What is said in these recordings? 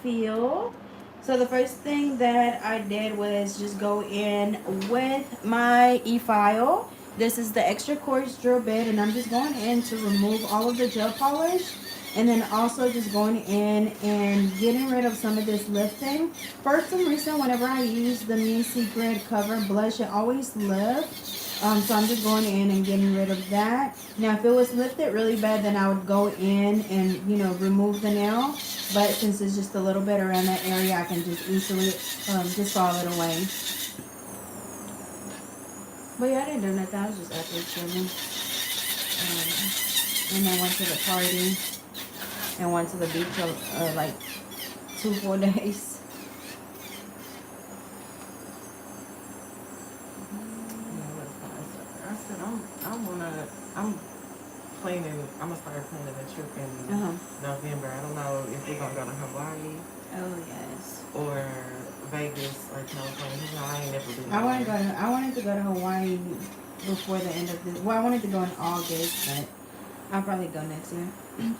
field. So the first thing that I did was just go in with my e-file. This is the extra coarse drill bit, and I'm just going in to remove all of the gel polish, and then also just going in and getting rid of some of this lifting. For some reason, whenever I use the Me Secret Cover Blush, it always lifts. So I'm just going in and getting rid of that. Now, if it was lifted really bad, then I would go in and, you know, remove the nail. But since it's just a little bit around that area, I can just easily just file it away. But yeah, I didn't do nothing. I was just out there chilling. And then went to the party and went to the beach like 2-4 days. I'm planning. I'm gonna start planning a trip in November. I don't know if we're gonna go to Hawaii. Oh yes. Or Vegas or California. You know, I ain't never been. I wanted to go to Hawaii before the end of this. Well, I wanted to go in August, but I'll probably go next year.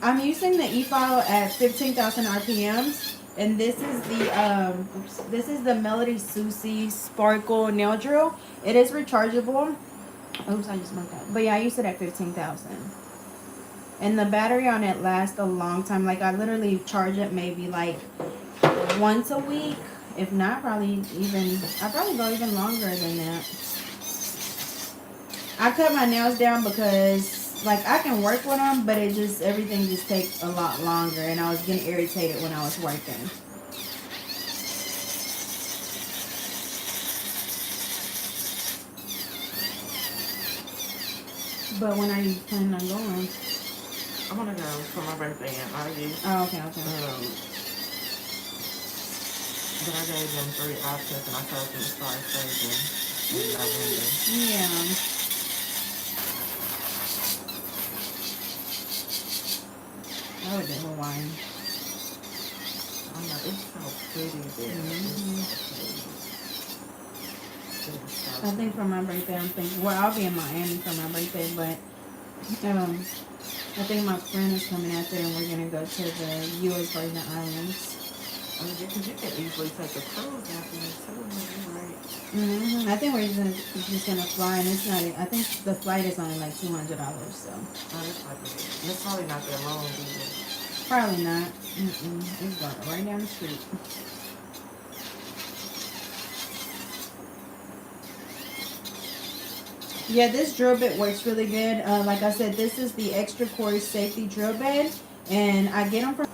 I'm using the e-file at 15,000 RPMs, and this is the Melody Susie Sparkle Nail Drill. It is rechargeable. Oops, I just smoked that. But yeah, I used it at 15,000. And the battery on it lasts a long time. Like, I literally charge it maybe like once a week. If not, I'll probably go even longer than that. I cut my nails down because, like, I can work with them, but everything just takes a lot longer. And I was getting irritated when I was working. But when are you planning on going? I want to go for my birthday in August. Oh, okay. But I gave them 3 options, and I told them to start saving in November. Yeah. I would do Hawaii. I know, it's so pretty there. I think for my birthday, I'm thinking, well, I'll be in Miami for my birthday, but I think my friend is coming out there and we're going to go to the U.S. Virgin Islands. I mean, because you can easily take a cruise out there too, right? I think we're just gonna fly, and it's not. I think the flight is only like $200. So. Oh, it's probably not that long, either. Probably not. It's going right down the street. Yeah, this drill bit works really good. Like I said, this is the extra coarse safety drill bit, and I get them from.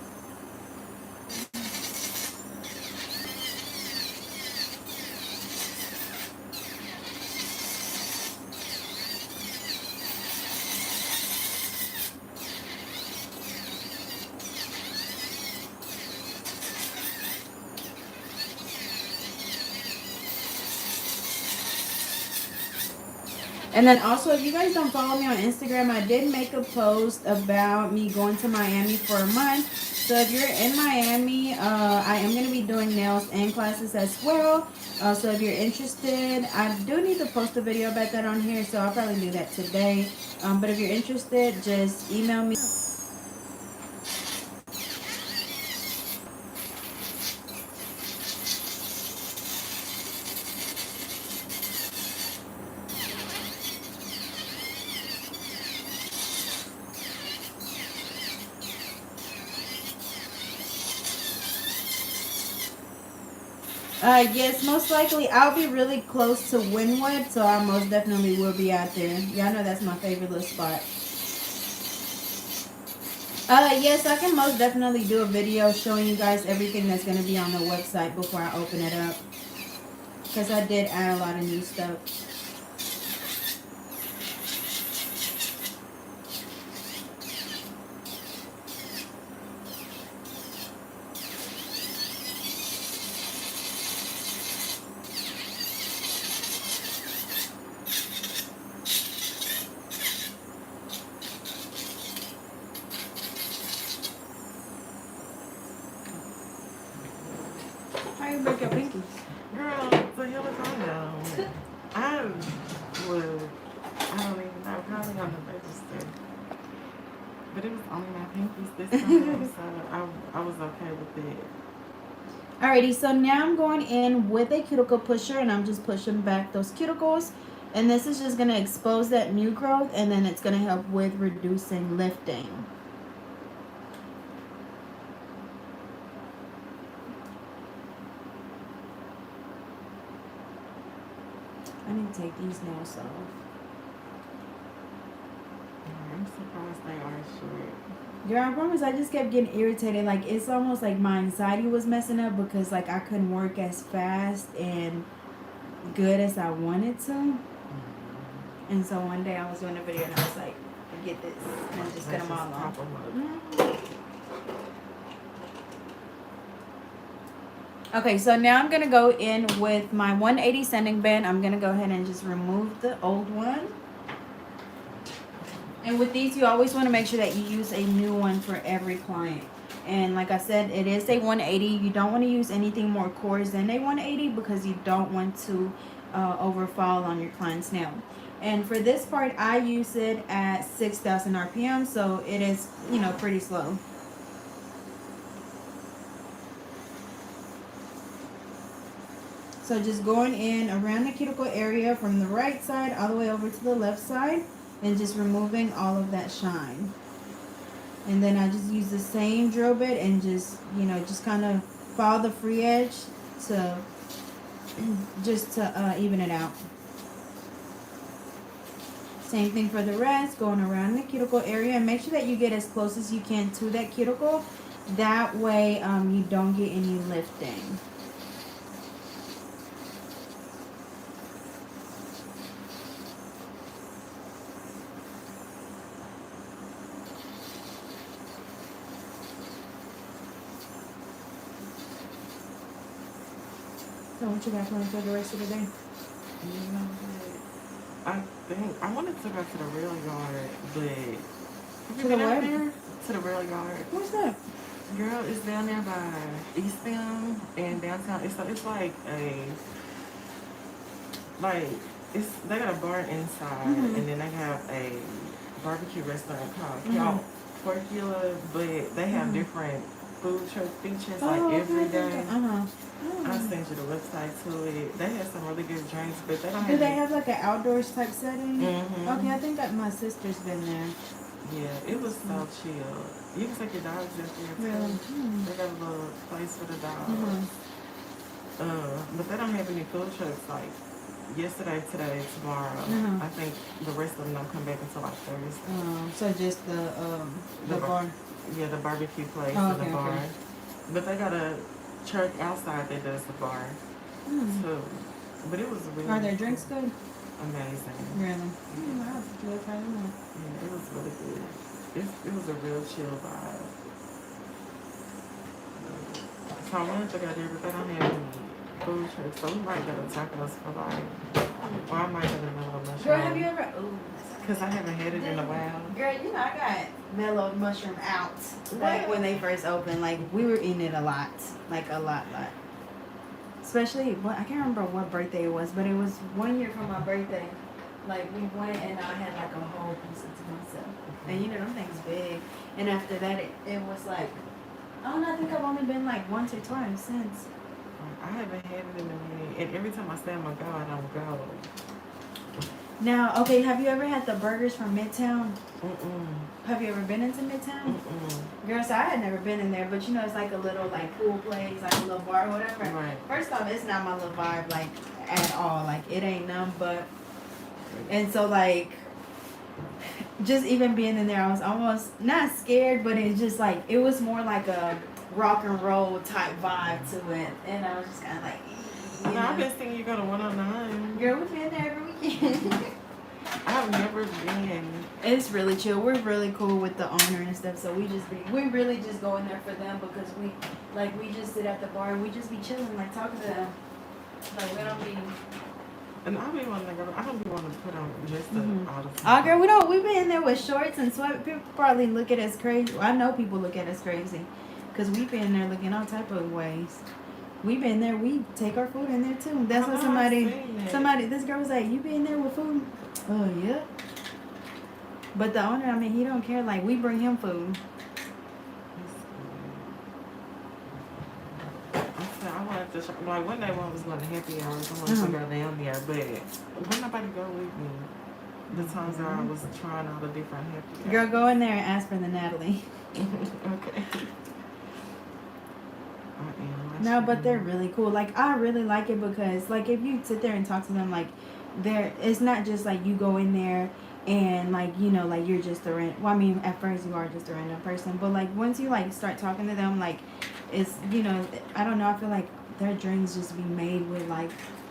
And then also, if you guys don't follow me on Instagram, I did make a post about me going to Miami for a month. So if you're in Miami, I am going to be doing nails and classes as well. So if you're interested, I do need to post a video about that on here, so I'll probably do that today. But if you're interested, just email me. Yes, most likely I'll be really close to Wynwood, so I most definitely will be out there. Y'all know that's my favorite little spot. Yes, I can most definitely do a video showing you guys everything that's going to be on the website before I open it up. Because I did add a lot of new stuff. How you break your pinkies? Girl, the hell is I know? I don't even know, probably on the register. But it was only my pinkies this time, so I was okay with it. Alrighty, so now I'm going in with a cuticle pusher and I'm just pushing back those cuticles. And this is just going to expose that new growth and then it's going to help with reducing lifting. I need to take these nails off. I'm surprised they are short. Girl, I promise I just kept getting irritated. Like, it's almost like my anxiety was messing up because, like, I couldn't work as fast and good as I wanted to. And so one day I was doing a video and I was like, forget this. And I just cut them all off. Okay, so now I'm going to go in with my 180 sanding band. I'm going to go ahead and just remove the old one. And with these, you always want to make sure that you use a new one for every client. And like I said, it is a 180. You don't want to use anything more coarse than a 180 because you don't want to overfall on your client's nail. And for this part, I use it at 6,000 RPM, so it is, you know, pretty slow. So just going in around the cuticle area from the right side all the way over to the left side and just removing all of that shine. And then I just use the same drill bit and just, you know, just kind of follow the free edge to just to even it out. Same thing for the rest, going around the cuticle area and make sure that you get as close as you can to that cuticle. That way you don't get any lifting. So what you got planned for the rest of the day? I think I wanted to go to the rail yard, but To the what? To the rail yard. What's that? Girl, it's down there by Eastham and downtown. It's like they got a bar inside, and then they have a barbecue restaurant called Porcula, but they have different food truck features every day. I'll send you the website to it. They have some really good drinks, but they don't have. Do they have like an outdoors type setting? Okay, I think that my sister's been there. Yeah, it was so chill. You can take your dogs up there too. Really? They got a little place for the dogs. But they don't have any food trucks like yesterday, today, tomorrow. I think the rest of them don't come back until like Thursday. So just the bar. Yeah, the barbecue place and the bar. Okay. But they got a church outside that does the bar too. But it was really. Are their drinks good? Amazing. Really? Wow, good for them. Yeah, it was really good. It was a real chill vibe. So I wanted to go there, but they don't have any food trucks. So we might go to tacos for like, or I might go to Mellow Mushroom. Girl, have you ever? Because I haven't had it in a while. Girl, you know I got Mellow Mushroom out like when they first opened. Like we were eating it a lot, like a lot. Especially, I can't remember what birthday it was, but it was 1 year from my birthday. Like we went and I had like a whole piece to myself. And you know them things big. And after that, it was like, I don't know. I think I've only been like once or twice since. I haven't had it in a minute, and every time I say I'm gonna go, I don't go. Now, okay, have you ever had the burgers from Midtown? Mm-mm. Have you ever been into Midtown? Mm-mm. Girl, so I had never been in there, but you know, it's like a little like pool place, like a little bar or whatever. Right. First off, it's not my little vibe, like, at all. Like, it ain't none but. And so, like, just even being in there, I was almost not scared, but it's just like, it was more like a rock and roll type vibe to it. And I was just kind of like, I've been seeing you go to 109. Girl, we've been there every weekend. I've never been. It's really chill. We're really cool with the owner and stuff, so we really just go in there for them because we just sit at the bar and we just be chilling, like talking to them. Like we don't be. And I be wanting to go. I don't be wanting to put on just the all the time. Oh, girl, we be in there with shorts and sweat. People probably look at us crazy. Well, I know people look at us crazy because we be in there looking all type of ways. We been there. We take our food in there too. That's what somebody. This girl was like, "You be in there with food?" Oh yeah. But the owner, I mean, he don't care. Like we bring him food. I'm said I wanted to shop. Like one day when I was going to happy hours, I wanted to go down there, but wouldn't nobody go with me. The times that I was trying all the different happy hours. Girl, go in there and ask for the Natali. Okay. No, but they're really cool. Like, I really like it because, like, if you sit there and talk to them, like, it's not just like you go in there and, like, you know, like, you're just a well, I mean, at first you are just a random person, but, like, once you, like, start talking to them, like, it's, you know, I don't know, I feel like their drinks just be made with, like,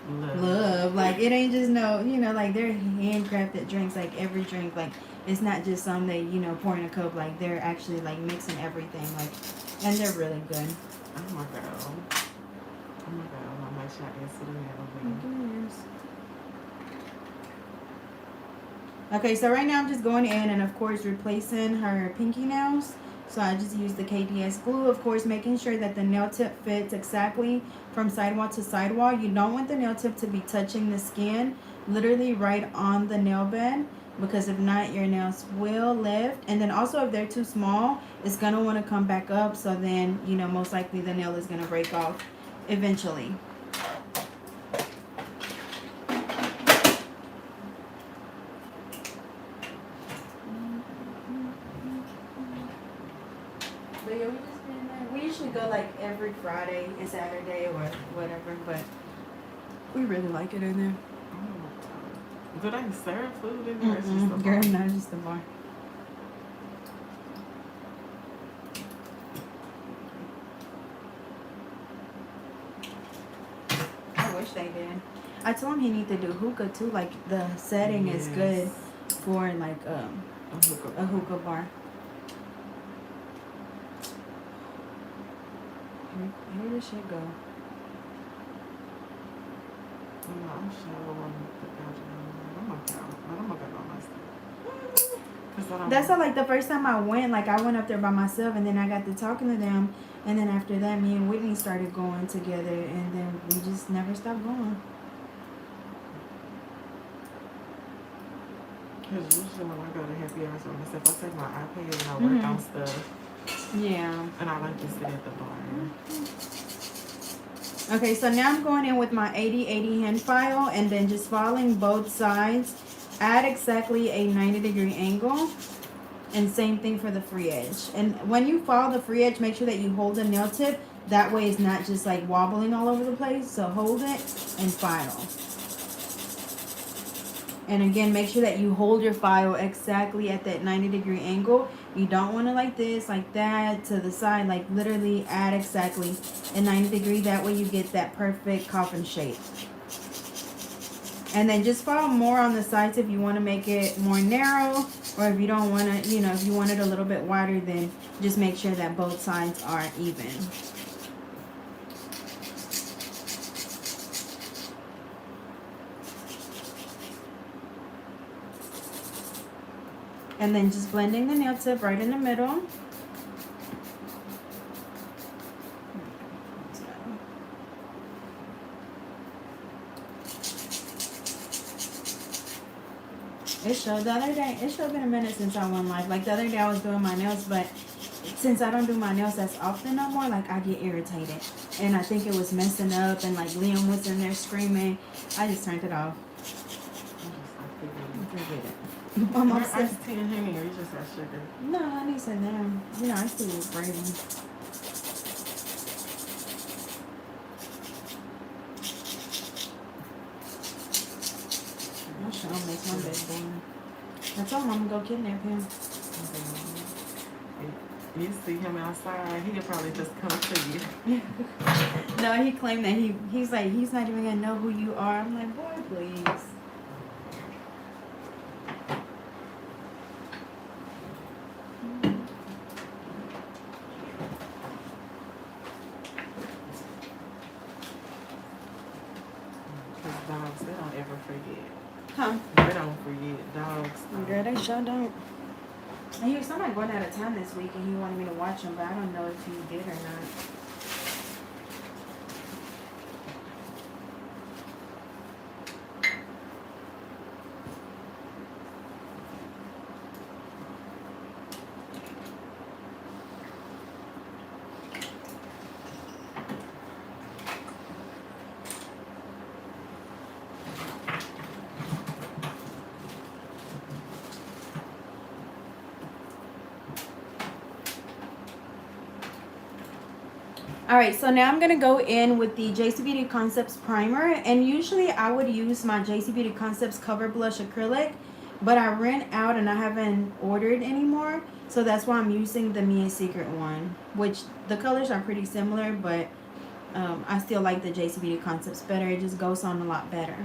love. Like, it ain't just no, you know, like, they're handcrafted drinks, like, every drink, like, it's not just some they, you know, pour in a cup, like, they're actually, like, mixing everything, like, and they're really good. Oh my god. Oh my god. I might shot this to the middle. Okay, so right now I'm just going in and of course replacing her pinky nails. So I just use the KDS glue, of course making sure that the nail tip fits exactly from sidewall to sidewall. You don't want the nail tip to be touching the skin, literally right on the nail bed, because if not, your nails will lift. And then also if they're too small, it's gonna want to come back up, so then, you know, most likely the nail is gonna break off eventually. But yeah, we just been there. We usually go like every Friday and Saturday or whatever, but we really like it in there. Do they serve food in there? It's just a bar? Girl, no, it's just a bar. I wish they did. I told him he need to do hookah too. Like the setting is good for like a hookah bar. Here this shit go. I'm sure That's how, like, the first time I went, like, I went up there by myself, and then I got to talking to them, and then after that, me and Whitney started going together, and then we just never stopped going. Because usually when I go to happy hours with myself, I take my iPad and I work on stuff. Yeah. And I like to sit at the bar. Okay, so now I'm going in with my 80/80 hand file and then just filing both sides at exactly a 90-degree angle. And same thing for the free edge. And when you file the free edge, make sure that you hold the nail tip. That way it's not just like wobbling all over the place. So hold it and file. And again, make sure that you hold your file exactly at that 90-degree angle. You don't want to like this, like that, to the side, like literally at exactly a 90-degree. That way you get that perfect coffin shape. And then just file more on the sides if you want to make it more narrow, or if you don't want to, you know, if you want it a little bit wider, then just make sure that both sides are even. And then just blending the nail tip right in the middle. It showed the other day, it showed been a minute since I went live. Like the other day I was doing my nails, but since I don't do my nails as often no more, like I get irritated. And I think it was messing up, and like Liam was in there screaming. I just turned it off. I'm iced tea and honey, or you just got sugar? No, I need some down. You know, I still use Brady. I'm sure I'll make my bed boring. I told him I'm gonna go kidnap him. You see him outside, he'll probably just come to you. No, he claimed that he's like, he's not even gonna know who you are. I'm like, boy, please. Dogs, they don't ever forget. Huh? They don't forget. Dogs. Girl, they sure don't. And he was somebody going out of town this week, and he wanted me to watch him, but I don't know if he did or not. Alright, so now I'm going to go in with the JC Beauty Concepts Primer. And usually I would use my JC Beauty Concepts Cover Blush Acrylic. But I ran out and I haven't ordered anymore. So that's why I'm using the Mia Secret one. Which the colors are pretty similar, but I still like the JC Beauty Concepts better. It just goes on a lot better.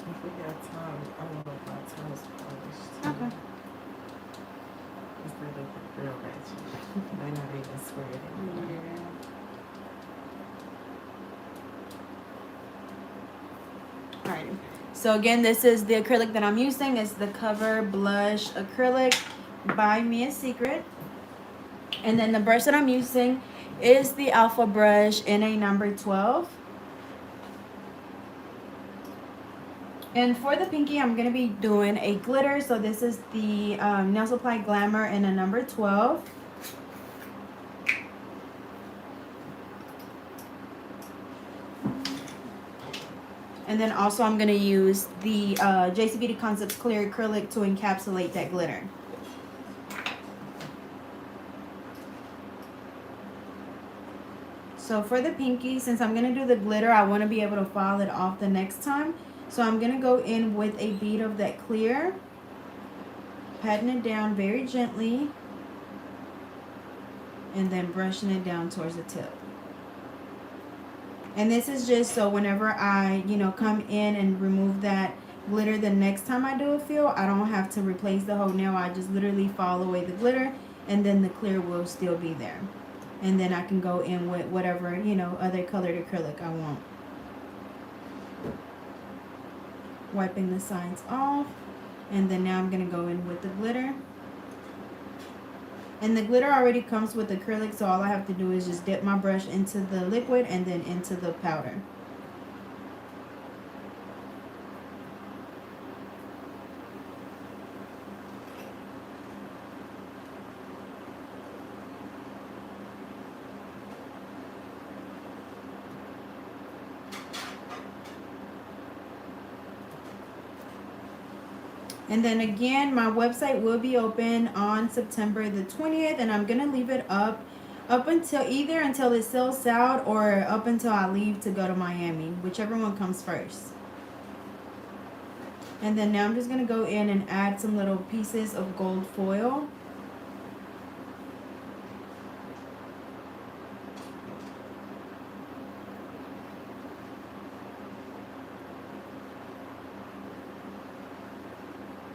If we got time, I want my toes polished. Okay. Because they look real ratchet. They're not even squared anymore. Alright. So again, this is the acrylic that I'm using. It's the Cover Blush Acrylic by Mia Secret. And then the brush that I'm using is the Alpha brush in a number 12. And for the pinky, I'm going to be doing a glitter. So this is the Nail Supply Glamour in a number 12. And then also I'm going to use the JC Beauty Concepts Clear Acrylic to encapsulate that glitter. So for the pinky, since I'm going to do the glitter, I want to be able to file it off the next time. So I'm going to go in with a bead of that clear, patting it down very gently, and then brushing it down towards the tip. And this is just so whenever I, come in and remove that glitter the next time I do a fill, I don't have to replace the whole nail. I just literally file away the glitter, and then the clear will still be there. And then I can go in with whatever, other colored acrylic I want. Wiping the sides off. And then now I'm going to go in with the glitter. And the glitter already comes with acrylic, so all I have to do is just dip my brush into the liquid and then into the powder. And then again, my website will be open on September the 20th, and I'm going to leave it up until it sells out or up until I leave to go to Miami, whichever one comes first. And then now I'm just going to go in and add some little pieces of gold foil.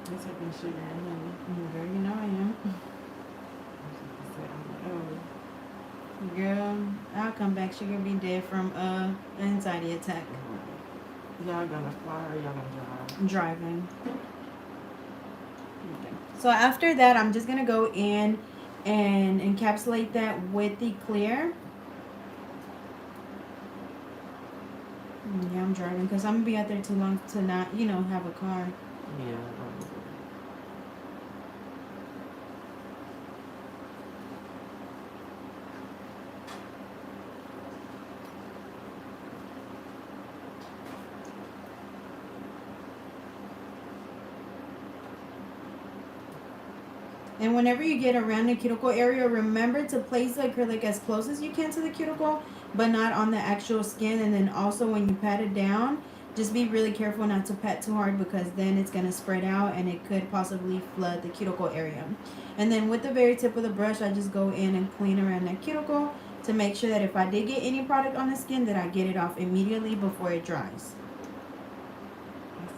You're taking sugar and honey. Girl, you know I am. Girl, I'll come back. Sugar be dead from anxiety attack. Y'all gonna fly or y'all gonna drive? I'm driving. Okay. So after that, I'm just gonna go in and encapsulate that with the clear. Yeah, I'm driving because I'm gonna be out there too long to not, have a car. Yeah. And whenever you get around the cuticle area, remember to place the acrylic as close as you can to the cuticle, but not on the actual skin. And then also when you pat it down, just be really careful not to pat too hard, because then it's going to spread out and it could possibly flood the cuticle area. And then with the very tip of the brush, I just go in and clean around that cuticle to make sure that if I did get any product on the skin, that I get it off immediately before it dries.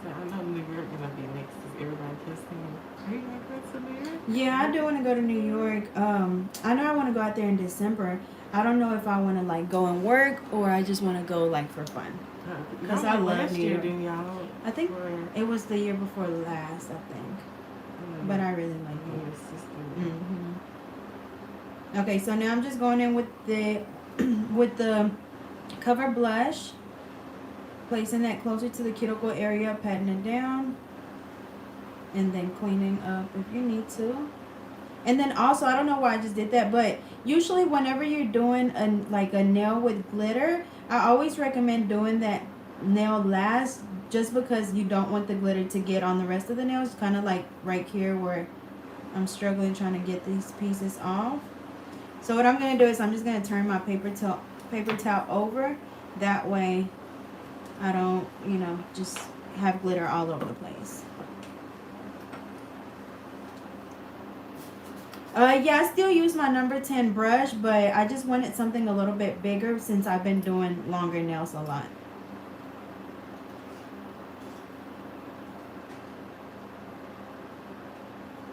I know New York gonna be next. Is everybody testing? Are you gonna go to New York? Yeah, I do want to go to New York. I know I want to go out there in December. I don't know if I want to go and work or I just want to go for fun. Because I love New York. I think it was the year before last, I think. But I really like it. Okay, so now I'm just going in with the with the Cover blush. placing that closer to the cuticle area, patting it down, and then cleaning up if you need to. And then also, I don't know why I just did that, but usually whenever you're doing a nail with glitter, I always recommend doing that nail last, just because you don't want the glitter to get on the rest of the nails. Kind of like right here where I'm struggling trying to get these pieces off. So what I'm going to do is I'm just going to turn my paper towel over. That way I don't, just have glitter all over the place. Yeah, I still use my number 10 brush, but I just wanted something a little bit bigger since I've been doing longer nails a lot.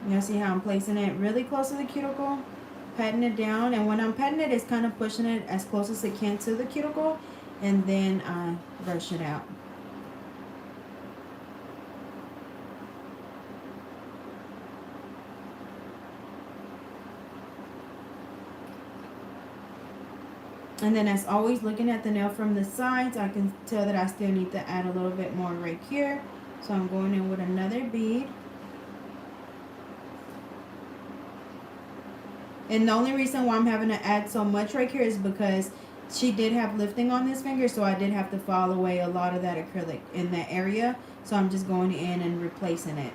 You see how I'm placing it really close to the cuticle, patting it down, and when I'm patting it, it's kind of pushing it as close as it can to the cuticle, and then I brush it out. And then as always, looking at the nail from the sides, I can tell that I still need to add a little bit more right here. So I'm going in with another bead. And the only reason why I'm having to add so much right here is because she did have lifting on this finger, so I did have to file away a lot of that acrylic in that area. So I'm just going in and replacing it.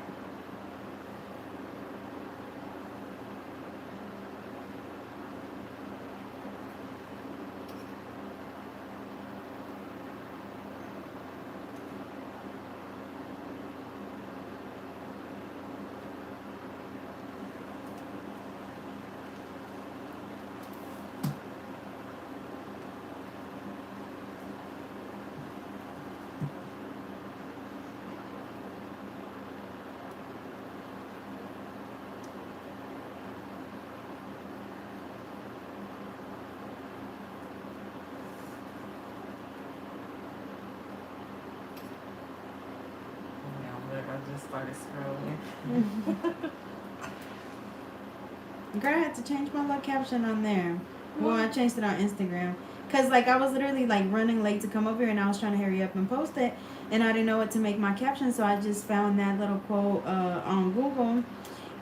I just started scrolling. Girl, I had to change my little caption on there. Well, I changed it on Instagram. Because, I was literally, running late to come over here, and I was trying to hurry up and post it. And I didn't know what to make my caption, so I just found that little quote on Google.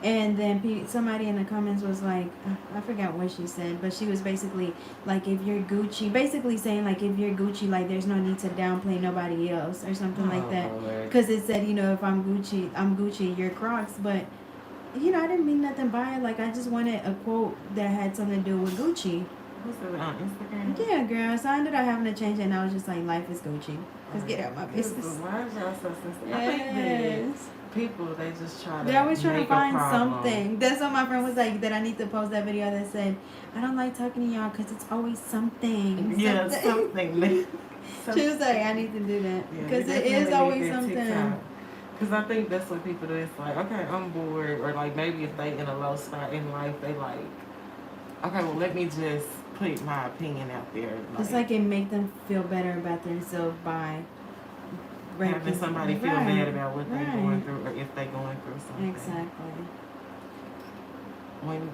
And then somebody in the comments was like, I forgot what she said, but she was basically like, if you're Gucci, basically saying like, if you're Gucci, like there's no need to downplay nobody else or something like that. Because it said, if I'm Gucci, you're Crocs. But, I didn't mean nothing by it. Like, I just wanted a quote that had something to do with Gucci. What's it on Instagram? Yeah, girl. So I ended up having to change it, and I was just like, life is Gucci. Just get out my business. Why is y'all so sensitive? Yes. I think that people, they just try to They're always trying to find problem. something. That's what my friend was like, that I need to post that video that said, I don't like talking to y'all because it's always something. Yeah, something. She was like, I need to do that. Because it is always something. Because I think that's what people do. It's like, okay, I'm bored. Or like maybe if they in a low spot in life, they like, okay, well, let me just put my opinion out there. It's like it make them feel better about themselves by having somebody feel bad about what they're going through, or if they're going through something. Exactly. When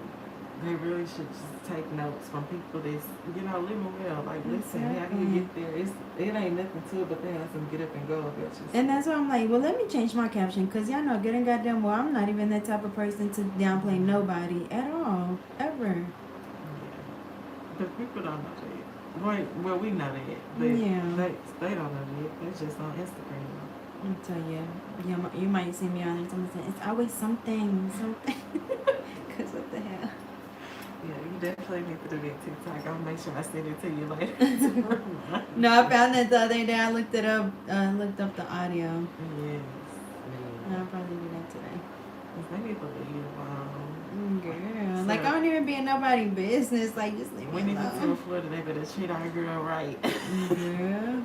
they really should just take notes from people that's, living well. Like, listen, how do you get there? It ain't nothing to it, but they have some get up and go about you. And that's why I'm like, well, let me change my caption, because y'all know good and goddamn well, I'm not even that type of person to downplay nobody at all, ever. Yeah. But people don't know that. Right, well, we know that, but yeah. they don't know that. They're just on Instagram. I'll tell you, you might see me on there. Someone saying it's always something. Because what the hell? Yeah, you definitely need to do that TikTok. I'll make sure I send it to you later. No, I found that the other day. I looked it up. Looked up the audio. Yes. I'll probably do that today. They need to leave girl, like I don't even be in nobody's business. Like, just leave me alone. We need to tell Florida they better treat our girl right. Girl.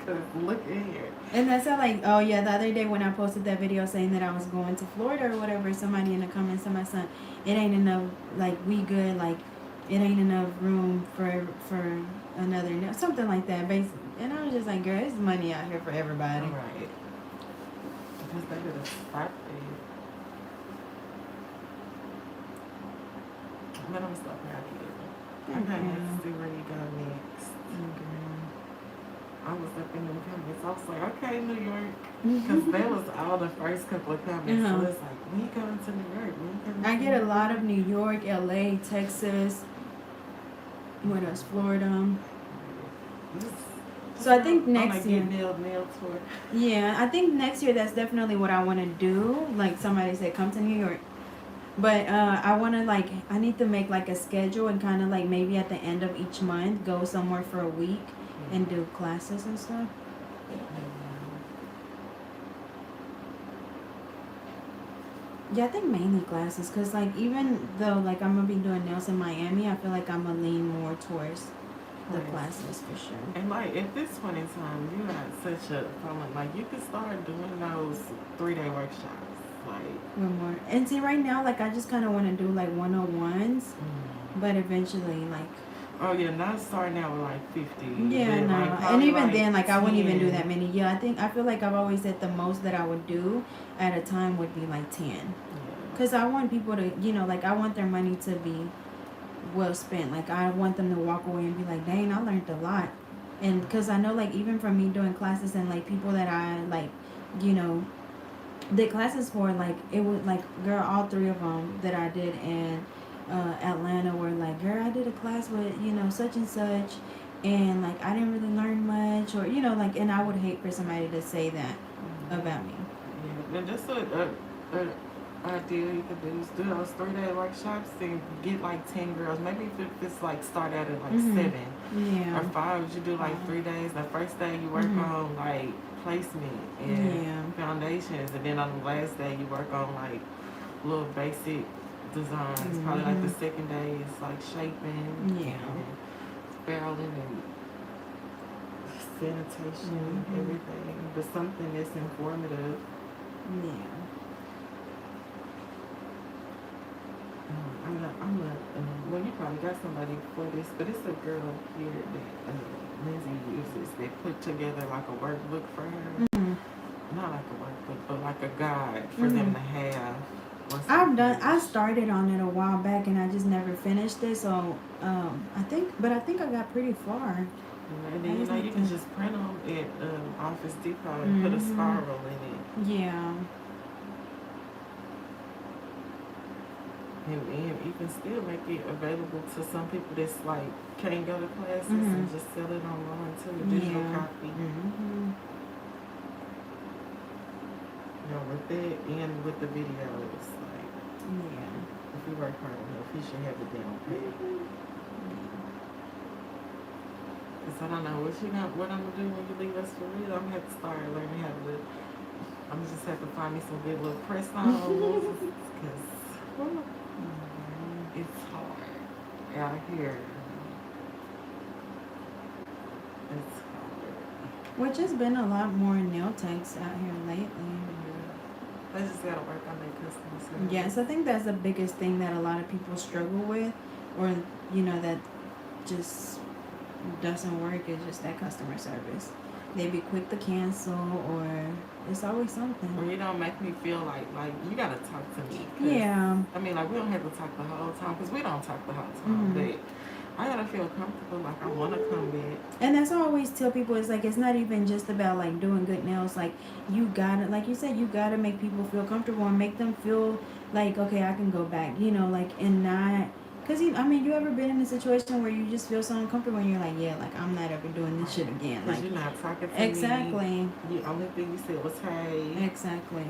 Cause look at here. And that's how, like, oh yeah, the other day when I posted that video saying that I was going to Florida or whatever, somebody in the comments said, my son, it ain't enough, like, we good, like, it ain't enough room for another, something like that, basically. And I was just like, girl, there's money out here for everybody. Right. Because they could have stopped it. But I'm so proud of you. Okay, let's see where you go next. I was up in them comments. I was like, okay, New York. Because that was all the first couple of comments. So it's like, when you coming to New York? When you coming I to get New a York? lot of New York, LA, Texas, what else, Florida. So I think next year. Nail tour. Yeah, I think next year that's definitely what I want to do. Like somebody said, come to New York. But I want to like, I need to make like a schedule and kind of like maybe at the end of each month go somewhere for a week and do classes and stuff. Yeah, I think mainly classes, cause like even though like I'm gonna be doing nails in Miami, I feel like I'm gonna lean more towards the classes for sure. And like at this point in time, you got such a following. Like you could start doing those 3-day workshops. Like We're more and see right now, like I just kind of want to do like 101s, but eventually like. Oh yeah, not starting out with like 50. Yeah, no, like, and even like then, like I wouldn't even do 10. that many. Yeah, I feel like I've always said the most that I would do at a time would be like 10, Yeah. cause I want people to, like I want their money to be well spent. Like I want them to walk away and be like, dang, I learned a lot. And because I know like even from me doing classes and like people that I like, did classes for, like it was like, girl, all 3 of them that I did in Atlanta were like, girl, I did a class with such and such, and like I didn't really learn much, or like, and I would hate for somebody to say that about me. Yeah, and just a idea you could do is do those 3-day workshops and get like 10 girls. Maybe if it's like start out at like 7 Yeah. or 5, you do like 3 days. The first day you work on like placement and foundations, and then on the last day you work on like little basic designs. Probably like the second day is like shaping, and barreling and sanitation, everything, but something that's informative. Yeah. Well, you probably got somebody for this, but it's a girl here that Lindsay uses. They put together like a workbook for her. Not like a workbook, but like a guide for them to have. I started on it a while back and I just never finished it. So I think I got pretty far. And then you can just print them at Office Depot and put a spiral in it. Yeah. And you can still make it available to some people that's like can't go to classes and just sell it online too, digital copy. With that and with the videos, like if you work hard enough, you should have it down paid. Cause I don't know what I'm gonna do when you leave us for real. I'm gonna have to start learning how to do. I'm gonna just have to find me some good little press ons, cause it's hard out here. It's hard. Which has been a lot more nail techs out here lately. They just gotta work on their customer service. Yes, I think that's the biggest thing that a lot of people struggle with, or that just doesn't work, is just that customer service. They be quick to cancel, or it's always something. Or you don't make me feel like you gotta talk to me. Yeah. I mean, like we don't have to talk the whole time, because we don't talk the whole time. But I gotta feel comfortable, like I wanna come back. And that's what I always tell people, is like, it's not even just about like doing good nails. Like you gotta, like you said, you gotta make people feel comfortable and make them feel like, okay, I can go back, like, and not, because you ever been in a situation where you just feel so uncomfortable and you're like, yeah, like I'm not ever doing this shit again. Like you're not talking to exactly. me. The only thing you said was hey. Exactly.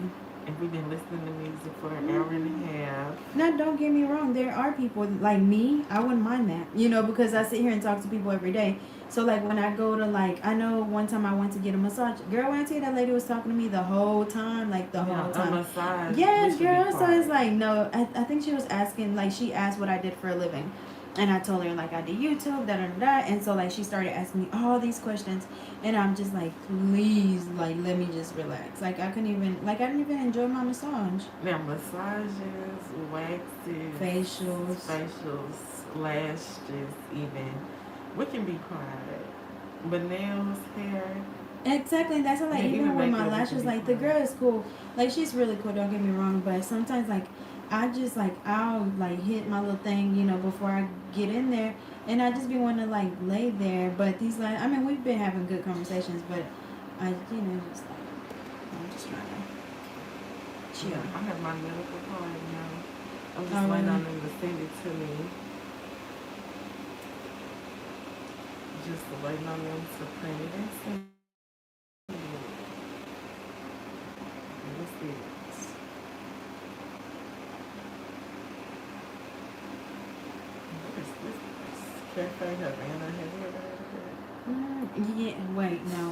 And we've been listening to music for an hour and a half. Now, don't get me wrong. There are people like me. I wouldn't mind that, because I sit here and talk to people every day. So, like, when I go to, like, I know one time I went to get a massage. Girl, when I tell you that lady was talking to me the whole time, like, the whole time. A massage. Yes, girl. So, it's like, no. I think she was asking, like, she asked what I did for a living. And I told her, like, I did YouTube, da-da-da-da. And so, like, she started asking me all these questions. And I'm just like, please, like, let me just relax. Like, I didn't even enjoy my massage. Now, massages, waxes, facials, lashes, even. We can be quiet. But nails, hair. Exactly. That's what, like, even with my lashes, like, the girl is cool. Like, she's really cool, don't get me wrong. But sometimes, like, I just like I'll like hit my little thing, you know, before I get in there, and I just be wanting to like lay there. But these like, I mean, we've been having good conversations, but I, you know, just like I'm just trying to chill. I have my medical card now. I'm just Oh, waiting really? on them to send it to me. Just waiting on them to print it and send it. Let's see. What is this? Cafe Havana. Have you ever heard of that? Yeah. Wait. No.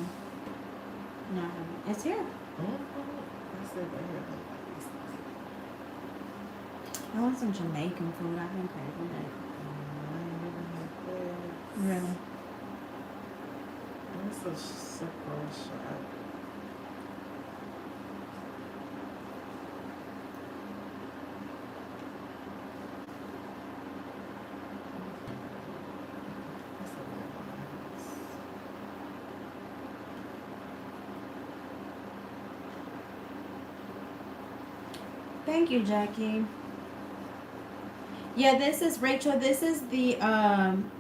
No. It's here. I said they have like this. I want some Jamaican food. I've been craving it. I ain't never had that. Really. What's a separate shot? What's a Thank you, Jackie. Yeah, this is Rachel. This is the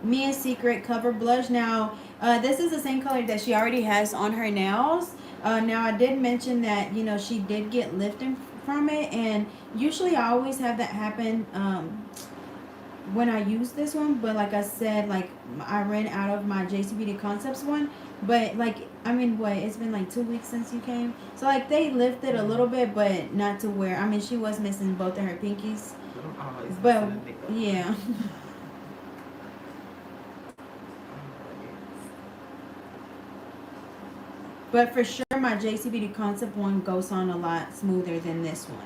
Mia Secret Cover Blush. Now, this is the same color that she already has on her nails. Now, I did mention that, you know, she did get lifting from it. And usually I always have that happen when I use this one. But like I said, like I ran out of my JCBD Concepts one. But like, I mean, what? It's been like 2 weeks since you came. So like they lifted a little bit, but not to where, I mean, she was missing both of her pinkies. I'm always But missing a nickel. yeah. But for sure, my JCBD Concept one goes on a lot smoother than this one.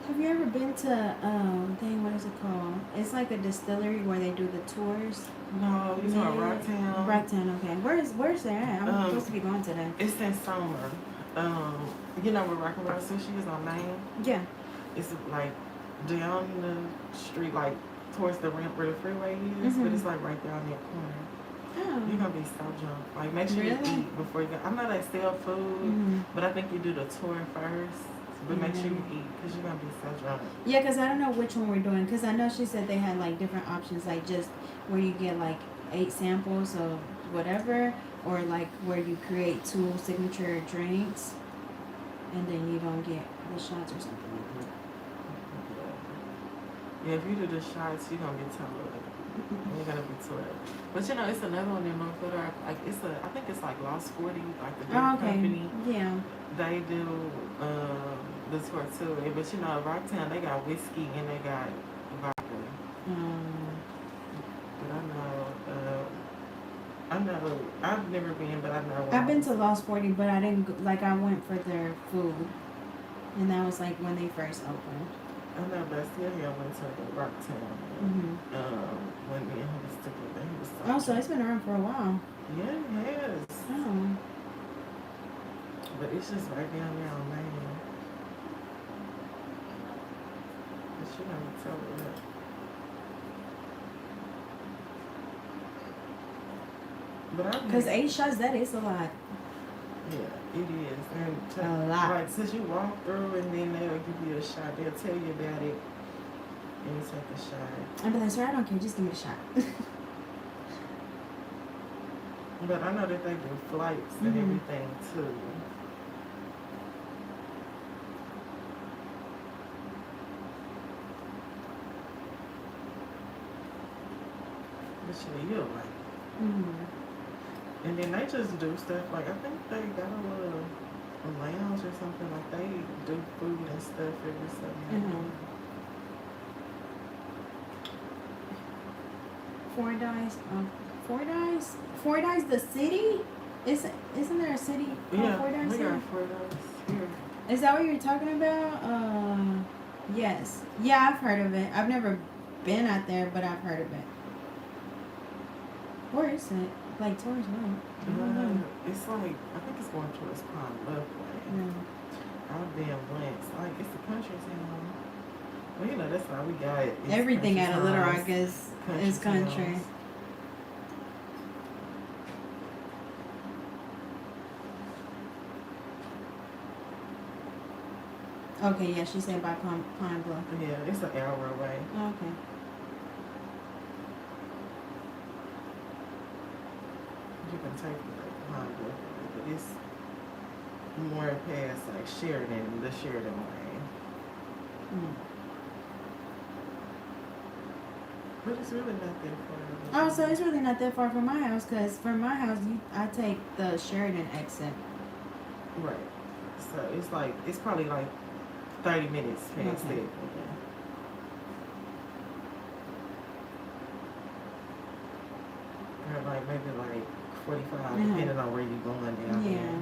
Have you ever been to dang, what is it called? It's like a distillery where they do the tours. No, you talking about Rocktown? Rocktown, okay. Where's that at? I'm supposed to be going today. It's in Summer. You know where Rockabilly Sushi is on Main? Yeah. It's like down the street, like towards the ramp where the freeway is, but it's like right down that corner. Oh. You're gonna be so drunk. Like make sure you eat before you go. I know they sell food, but I think you do the tour first. But make sure you eat because you're gonna be so drunk. Yeah, because I don't know which one we're doing. Because I know she said they had like different options, like just where you get like 8 samples of whatever, or like where you create 2 signature drinks, and then you don't get the shots or something like that. Yeah, if you do the shots, you're gonna get tired. You're gonna be tired. But you know, it's another one in North Florida. Like I think it's like Lost 40, like the big company. Yeah. They do the tour too. But you know, Rocktown, they got whiskey and they got vodka. But I know, I've never been, but I know. I've been to Lost 40, but I didn't, like, I went for their food. And that was like when they first opened. I know, but still here went to the Rocktown. When me and him was together, he was so so it's been around for a while. Yeah, it has. Oh. But it's just right down there on Main. But you never tell her that. But Because 8 shots, that is a lot. Yeah, it is. And A lot. Like, since you walk through and then they'll give you a shot, they'll tell you about it and you take a shot. I'd be like, sir, I don't care, just give me the shot. But I know that they do flights and everything too. But shit, you'll like it. And then they just do stuff like, I think they got a little lounge or something, like they do food and stuff every Sunday. Fordyce. Fordyce? Fordyce, the city? Isn't there a city called Yeah, Fordyce? we Here? got Fordyce here. Is that what you're talking about? Yes. Yeah, I've heard of it. I've never been out there, but I've heard of it. Where is it? Like towards where? It's like, I think it's going towards Pine Bluff way. Yeah. I've been once. Like, it's a country town. Well, you know, that's all we got. It's Everything country out of Little towns, Rock is country. towns. Okay, yeah, she said by Pine Bluff. Yeah, it's an hour away. Okay. You can take like Pine Bluff, but it's more past like Sheridan, the Sheridan way. Mm. But it's really not that far. Oh, so it's really not that far from my house, because from my house, I take the Sheridan exit. Right. So it's like, it's probably like 30 minutes past Okay. that. Or like maybe like 45, depending on where you're going down Yeah. there.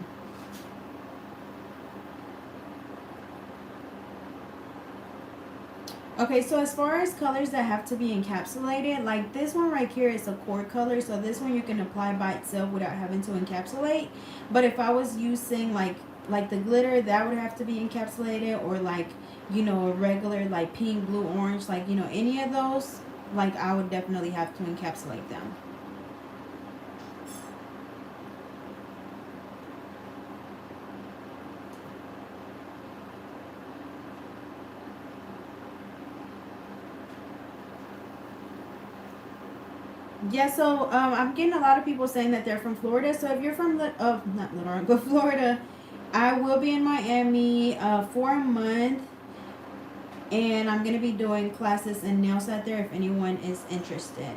Okay, so as far as colors that have to be encapsulated, like this one right here is a core color, so this one you can apply by itself without having to encapsulate. But if I was using like the glitter, that would have to be encapsulated, or like, you know, a regular like pink, blue, orange, like, you know, any of those, like I would definitely have to encapsulate them. Yeah, so I'm getting a lot of people saying that they're from Florida. So if you're from not Little Rock, but Florida, I will be in Miami for a month, and I'm gonna be doing classes and nails out there if anyone is interested.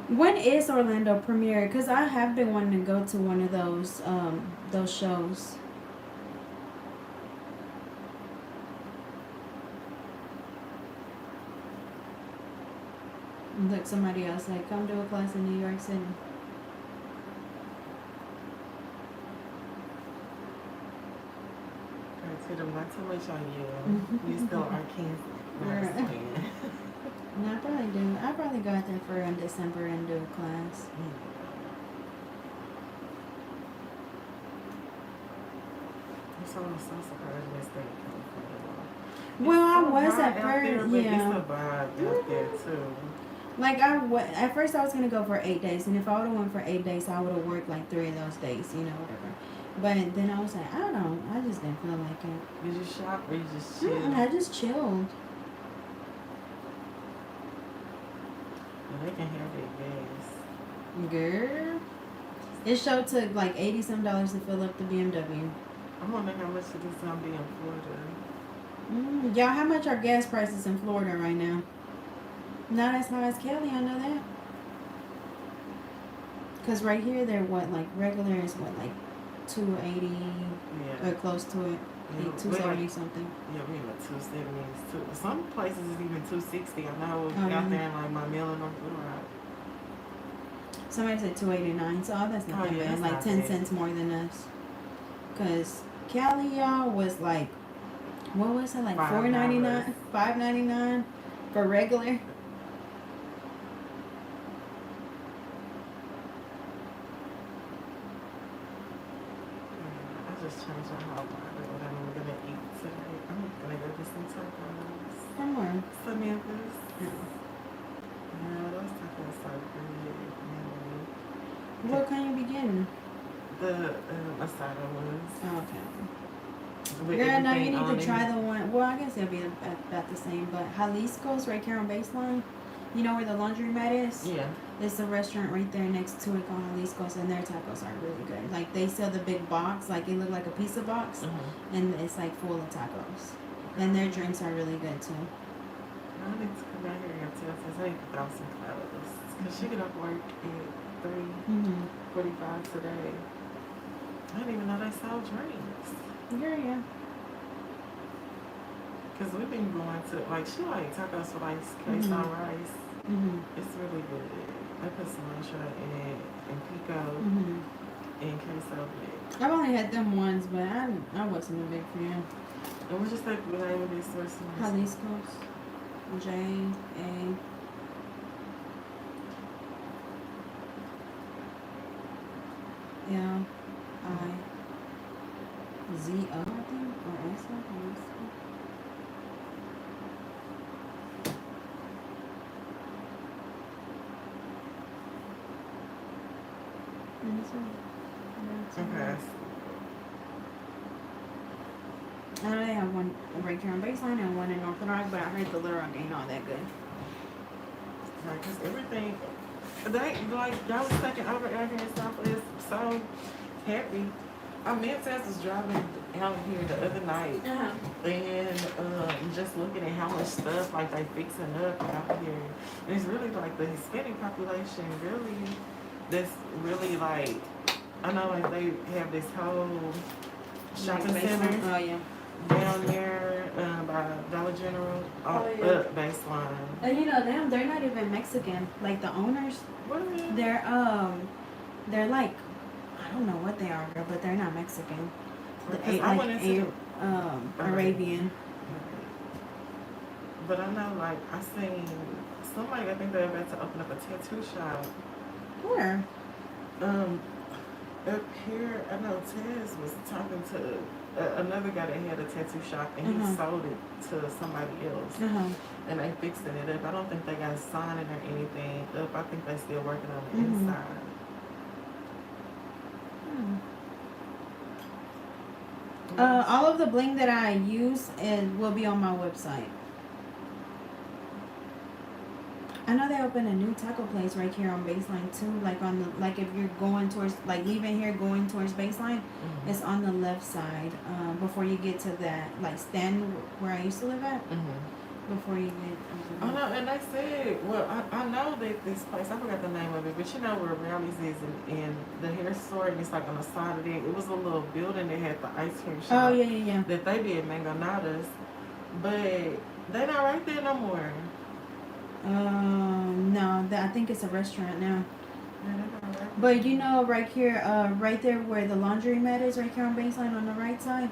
When is Orlando premiere? Because I have been wanting to go to one of those shows. Look, somebody else like, come do a class in New York City. I told them not too much on you. You still are Kansas. Right. No, I probably do. I probably go out there for in December and do a class. So surprised Miss State California. Well, I was so at hot out there, first, but yeah. It's a vibe out there too. Like at first I was gonna go for 8 days, and if I would have went for 8 days, I would have worked like 3 of those days, you know, whatever. But then I was like, I don't know, I just didn't feel like it. Did you shop or you just chill? I just chilled. Well, they can have their gas. Girl, it showed to like $80 some to fill up the BMW. I wonder how much it is gonna be in Florida. Y'all, how much are gas prices in Florida right now? Not as high as Kelly, I know that. Cause right here they're what, like regular is what, like 280 Yeah. or close to it, Yeah, 270 like, something. yeah, we like 270s too. Some places is even 260. I know Oh, out there in like my mill and North Little Rock. Somebody said 289, so that's not Oh, that yeah, bad. that's Like not 10 bad. cents more than us. Cause Cali, y'all, was like, what was it, like $4.99, $5.99 for regular. I just changed my whole mind what I'm gonna eat today. I'm gonna go get some tacos. Somewhere. Some Memphis. No. Yeah, those tacos are good. What can you be getting? The asada ones. Oh, okay. with Girl, no, you everything need on to it. try the one. Well, I guess it'll be about the same, but Jalisco's right here on Baseline. You know where the laundromat is? Yeah. There's a restaurant right there next to it called Jalisco's, and their tacos are really good. Like, they sell the big box, like, it look like a pizza box, and it's, like, full of tacos. And their drinks are really good, too. I need to come out here and tell us I need to throw some clothes. Because she get off work at 3:45 today. I didn't even know they sold drinks. Yeah. Because we've been going to, like, she like tacos for like queso rice. It's really good. I put cilantro in it and pico and queso with. I've only had them once, but I wasn't a big fan. And we're just like, the name of this source. Jalisco's. J-A. L-I-Z-O, I think, or S-O. Okay. I know they have one right here on Baseline and one in North Rock, but I heard the Little Rock ain't all that good. Like, cause everything, they, like, y'all was taking over out here in Southwest, so happy. Our mentor was driving out here the other night, and just looking at how much stuff, like, they fixing up out here. And it's really, like, the Hispanic population really, that's really, like, I know, like, they have this whole shopping center. Oh, yeah. Down there by Dollar General, up Baseline. And you know them, they're not even Mexican. Like the owners, What are they? they're like, I don't know what they are, girl, but they're not Mexican. Arabian. But I know, like, I seen somebody. I think they're about to open up a tattoo shop. Where? Up here, I know Tez was talking to another guy that had a tattoo shop, and he sold it to somebody else, and they fixing it up. I don't think they got signing or anything up. I think they still working on the inside. All of the bling that I use will be on my website. I know they opened a new taco place right here on Baseline too. Like on the if you're going towards leaving here going towards Baseline, it's on the left side before you get to that stand where I used to live at. Before you get. Oh no, and they said, well, I know that this place, I forgot the name of it, but you know where Rally's is in the hair store, and it's like on the side of it. It was a little building that had the ice cream shop. Oh yeah. That they did Mangonadas, but they not right there no more. No, I think it's a restaurant now. But you know, right here, right there where the laundromat is, right here on Baseline on the right side,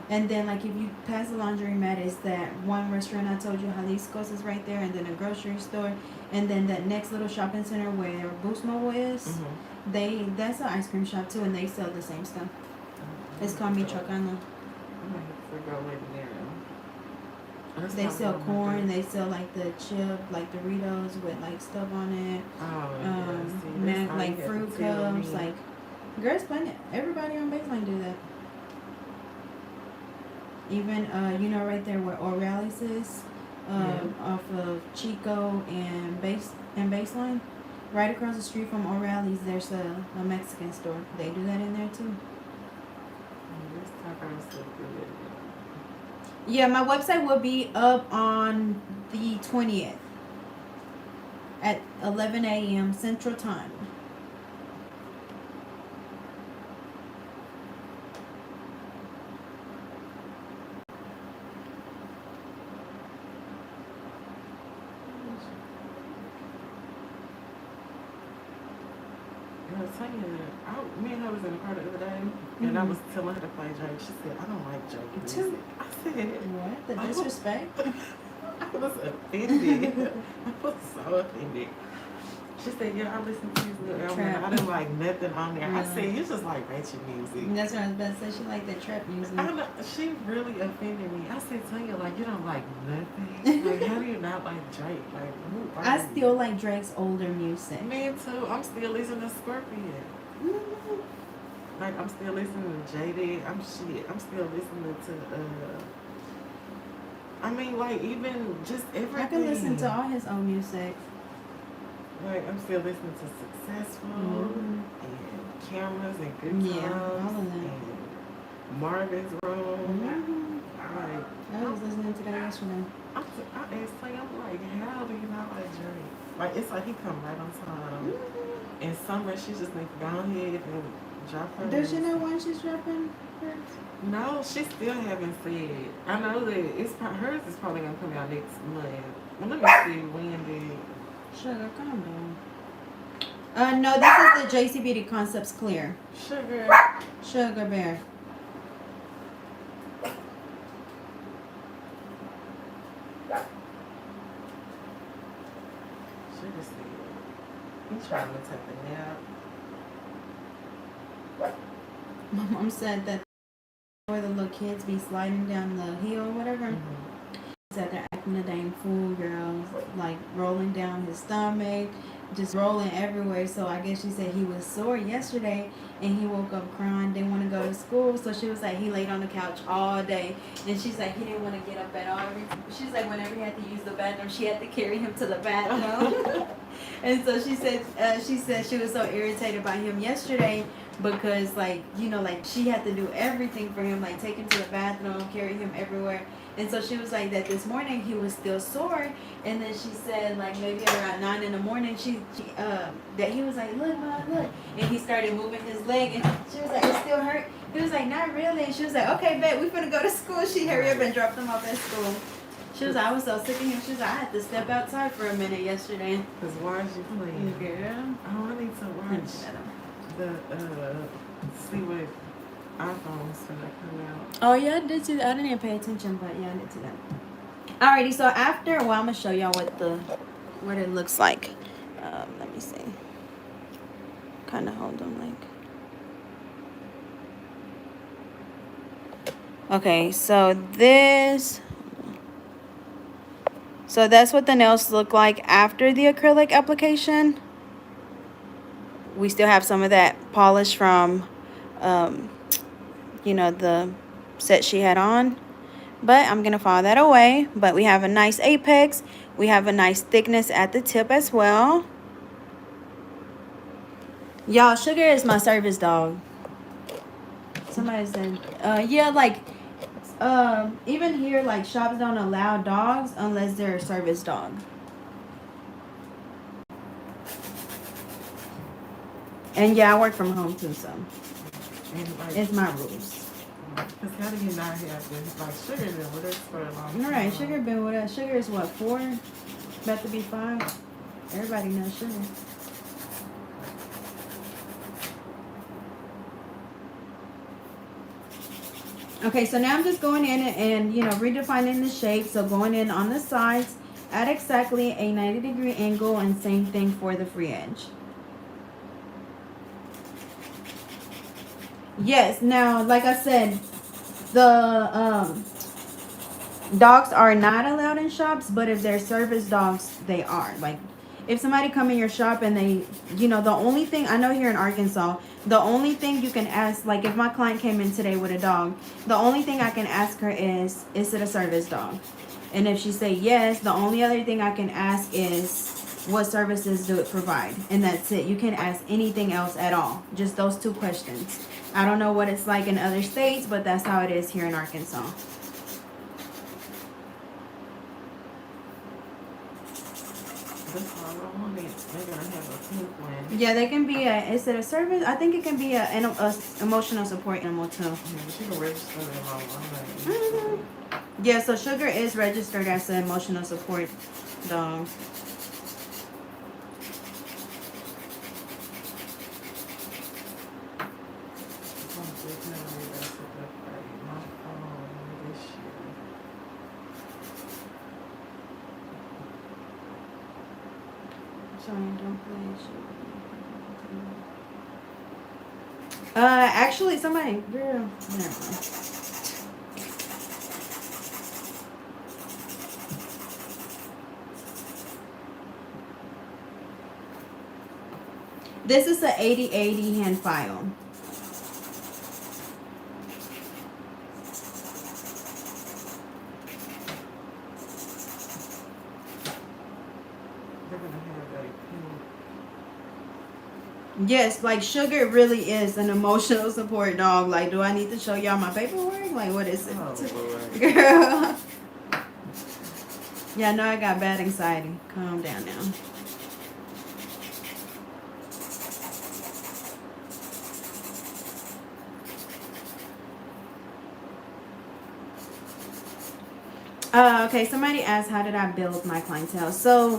and then if you pass the laundromat, is that one restaurant I told you, Jalisco's is right there, and then a grocery store, and then that next little shopping center where Boost Mobile is, that's an ice cream shop too, and they sell the same stuff. It's called Michoacano. I might have to go in there. They sell corn. They sell the chip, Doritos with stuff on it. Fruit cups. Girls, plenty. Everybody on Baseline do that. Even right there where O'Reilly's is, off of Chico and Baseline, right across the street from O'Reilly's, there's a Mexican store. They do that in there too. This taco is so good. Yeah, my website will be up on the 20th at 11 a.m. Central Time. I was telling you, me and her was in the car the other day, and I was telling her to play Drake. She said, I don't like Drake music. I said, what? The disrespect? I was offended. I was so offended. She said, yeah, I listen to his little album. I didn't like nothing on there. I said, you just like ratchet music. That's what I was about to say. She liked that trap music. I know, she really offended me. I said, Tanya, you don't like nothing? How do you not like Drake? Who are I you? still like Drake's older music. Me too. I'm still listening to Scorpion. Like, I'm still listening to Jaded. I'm still listening to, I mean, like, even just everything. I can listen to all his own music. Like, I'm still listening to Successful and Cameras and Good Times. Yeah, all of that. And Marvin's Room. Like, I was listening to that yesterday. I asked Clay, I'm like, how do you not like Drake? Like, it's like he come right on time. In summer, she just needs to go ahead and drop her. Does she know when she's dropping hers? No, she still haven't said. I know that hers is probably gonna come out next month. Well, let me see when did. Sugar, calm down. No, this is the JC Beauty Concepts Clear. Sugar Bear. Sugar said he's trying to take a nap. My mom said that where the little kids be sliding down the hill or whatever. Said they're acting a dang fool, girls, like rolling down his stomach, just rolling everywhere. So I guess she said he was sore yesterday and he woke up crying, didn't want to go to school. So she was like, he laid on the couch all day. And she's like, he didn't want to get up at all. She's like, whenever he had to use the bathroom, she had to carry him to the bathroom. And so she said she was so irritated by him yesterday because, like, you know, like she had to do everything for him, like take him to the bathroom, carry him everywhere. And so she was like that this morning he was still sore, and then she said like maybe around 9 in the morning that he was like, look, Mom, look, and he started moving his leg, and she was like, it still hurt. He was like, not really. And she was like, okay, bet, we finna go to school. She hurry up and dropped him off at school. She was like, I was so sick of him. She was like, I had to step outside for a minute yesterday. Cause why is you playing? Girl. Oh, I need to watch the see what iPhones gonna come out. Oh yeah, I did see that. I didn't even pay attention, but yeah, I did see that. Alrighty, so after, well, I'm gonna show y'all what it looks like. Let me see. Kind of hold them like. Okay, so that's what the nails look like after the acrylic application. We still have some of that polish from, you know, the set she had on. But I'm going to file that away. But we have a nice apex. We have a nice thickness at the tip as well. Y'all, Sugar is my service dog. Somebody said, yeah, like, even here, like, shops don't allow dogs unless they're a service dog. And yeah, I work from home too, so it's my rules. Because how do you not have this? Like, Sugar been with us for a long time. All right, Sugar been with us. Sugar is what, 4? About to be 5. Everybody knows Sugar. Okay, so now I'm just going in and, you know, redefining the shape. So going in on the sides at exactly a 90-degree angle, and same thing for the free edge. Yes, now, like I said, the dogs are not allowed in shops, but if they're service dogs, they are. Like, if somebody come in your shop and they, you know, the only thing, I know here in Arkansas, the only thing you can ask, like if my client came in today with a dog, the only thing I can ask her is it a service dog? And if she say yes, the only other thing I can ask is, what services do it provide? And that's it. You can't ask anything else at all. Just those 2 questions. I don't know what it's like in other states, but that's how it is here in Arkansas. That's all I wanted. They're gonna have a pink one. Yeah, they can be is it a service? I think it can be an emotional support animal too. Yeah, she can register them all. Yeah, so Sugar is registered as an emotional support dog. Actually, somebody, girl, never mind. This is a 80/80 hand file. Yes, like Sugar really is an emotional support dog. Like, do I need to show y'all my paperwork? Like, what is it? Oh, Lord. Girl. Yeah, I know I got bad anxiety. Calm down now. Okay, somebody asked how did I build my clientele. So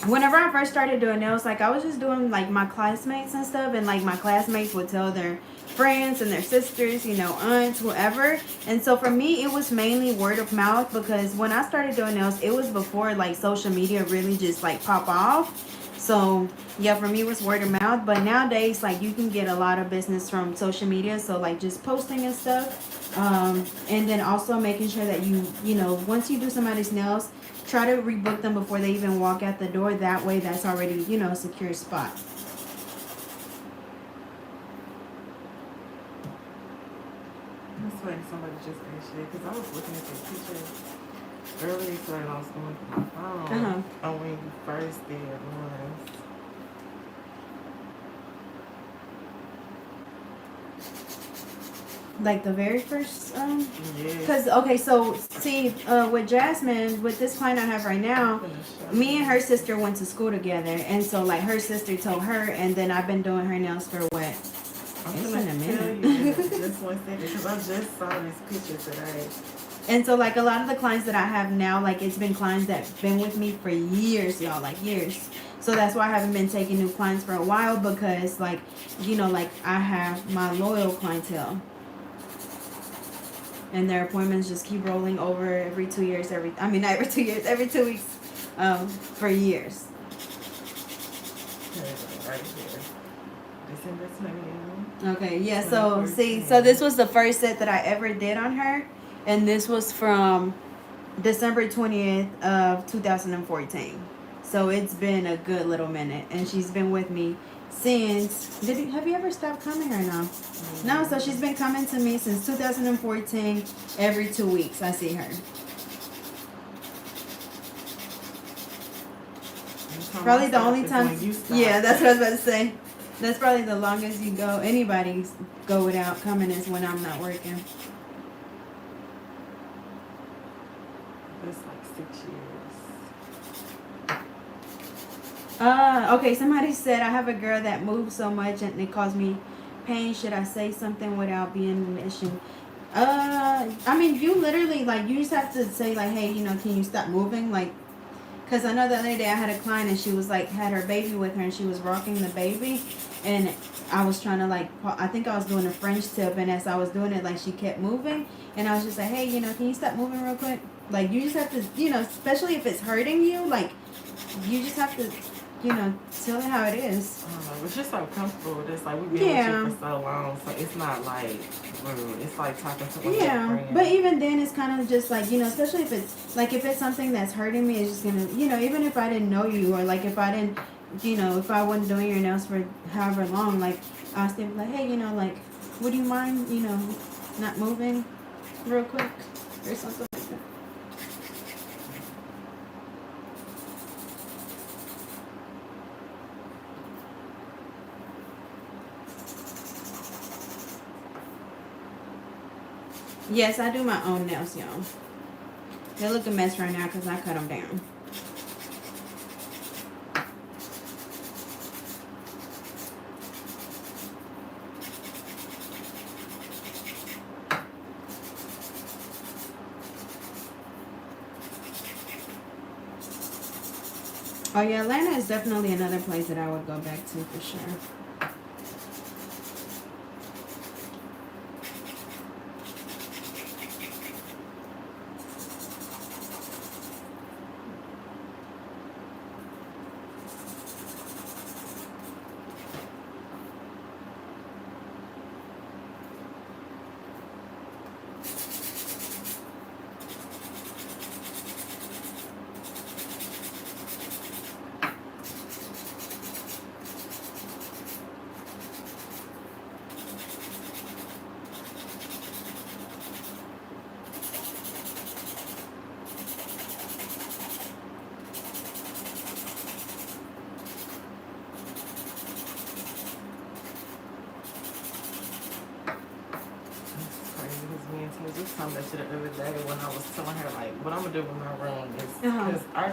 whenever I first started doing nails, like I was just doing like my classmates and stuff, and like my classmates would tell their friends and their sisters, you know, aunts, whoever. And so for me, it was mainly word of mouth, because when I started doing nails, it was before like social media really just like pop off. So yeah, for me it was word of mouth. But nowadays, like you can get a lot of business from social media. So like just posting and stuff. And then also making sure that you know, once you do somebody's nails, try to rebook them before they even walk out the door. That way that's already, you know, a secure spot. That's why somebody just asked you, because I was looking at the pictures earlier today and I was going through my phone. And when you first did once. Like the very first Yes. because okay, so see, with Jasmine, with this client I have right now, me and her sister went to school together, and so like her sister told her, and then I've been doing her nails for what, I'm it's gonna been a tell minute. you just 1 second, because I just saw this picture today. And so like a lot of the clients that I have now, like it's been clients that've been with me for years, y'all, like years. So that's why I haven't been taking new clients for a while, because like, you know, like I have my loyal clientele. And their appointments just keep rolling over every 2 years, not every 2 years, every 2 weeks, for years. Right here. December 20th. Okay, yeah, so see, so this was the first set that I ever did on her, and this was from December 20th of 2014. So it's been a good little minute, and she's been with me since, have you ever stopped coming or no? No, so she's been coming to me since 2014. Every 2 weeks I see her. Probably the only time. Yeah, that's what I was about to say. That's probably the longest you go. Anybody go without coming is when I'm not working. That's like 6 years. Okay, somebody said I have a girl that moves so much and it caused me pain. Should I say something without being an issue? I mean, you literally, like, you just have to say, like, hey, you know, can you stop moving? Like, because I know the other day I had a client and she was, like, had her baby with her and she was rocking the baby. And I was trying to, like, I think I was doing a French tip. And as I was doing it, like, she kept moving. And I was just like, hey, you know, can you stop moving real quick? Like, you just have to, you know, especially if it's hurting you, like, you just have to, you know, tell it how it is. It's just so comfortable with this. Like, we've been with you for so long, so it's not like rude. It's like talking to one of your friends. But even then, it's kind of just like, you know, especially if it's like, if it's something that's hurting me, it's just gonna, you know, even if I didn't know you, or like if I didn't, you know, if I wasn't doing your nails for however long, like I'll still be like, hey, you know, like, would you mind, you know, not moving real quick or something like that. Yes, I do my own nails, y'all. They look a mess right now because I cut them down. Oh yeah, Atlanta is definitely another place that I would go back to for sure. to the other day when I was telling her like what I'm gonna do with my room is Uh-huh. because I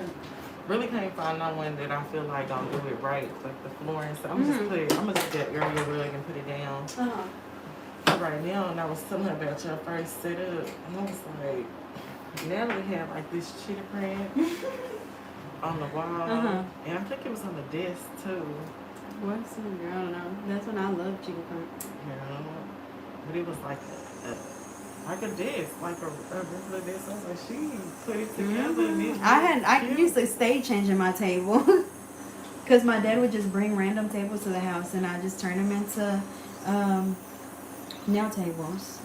really can't find no one that I feel like don't do it right, like the flooring. So I'm gonna just get area rug and put it down. Right now, and I was telling her about your first setup, and I was like, now we have like this cheetah print on the wall, and I think it was on the desk too. What's the girl? I don't know. That's when I love cheetah print. Yeah, but it was like a desk, like a regular desk. I was like, she put it together. And I used to stay changing my table because my dad would just bring random tables to the house, and I just turn them into nail tables.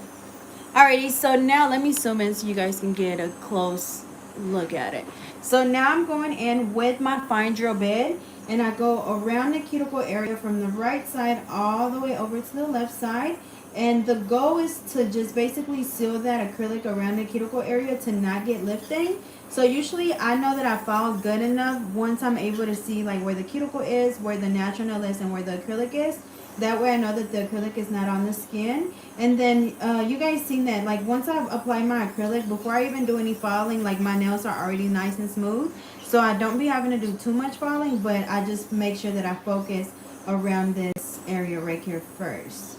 Alrighty, so now let me zoom in so you guys can get a close look at it. So now I'm going in with my fine drill bit, and I go around the cuticle area from the right side all the way over to the left side. And the goal is to just basically seal that acrylic around the cuticle area to not get lifting. So usually I know that I file good enough once I'm able to see like where the cuticle is, where the natural nail is, and where the acrylic is. That way I know that the acrylic is not on the skin. And then you guys seen that like once I've applied my acrylic, before I even do any filing, like my nails are already nice and smooth. So I don't be having to do too much filing, but I just make sure that I focus around this area right here first.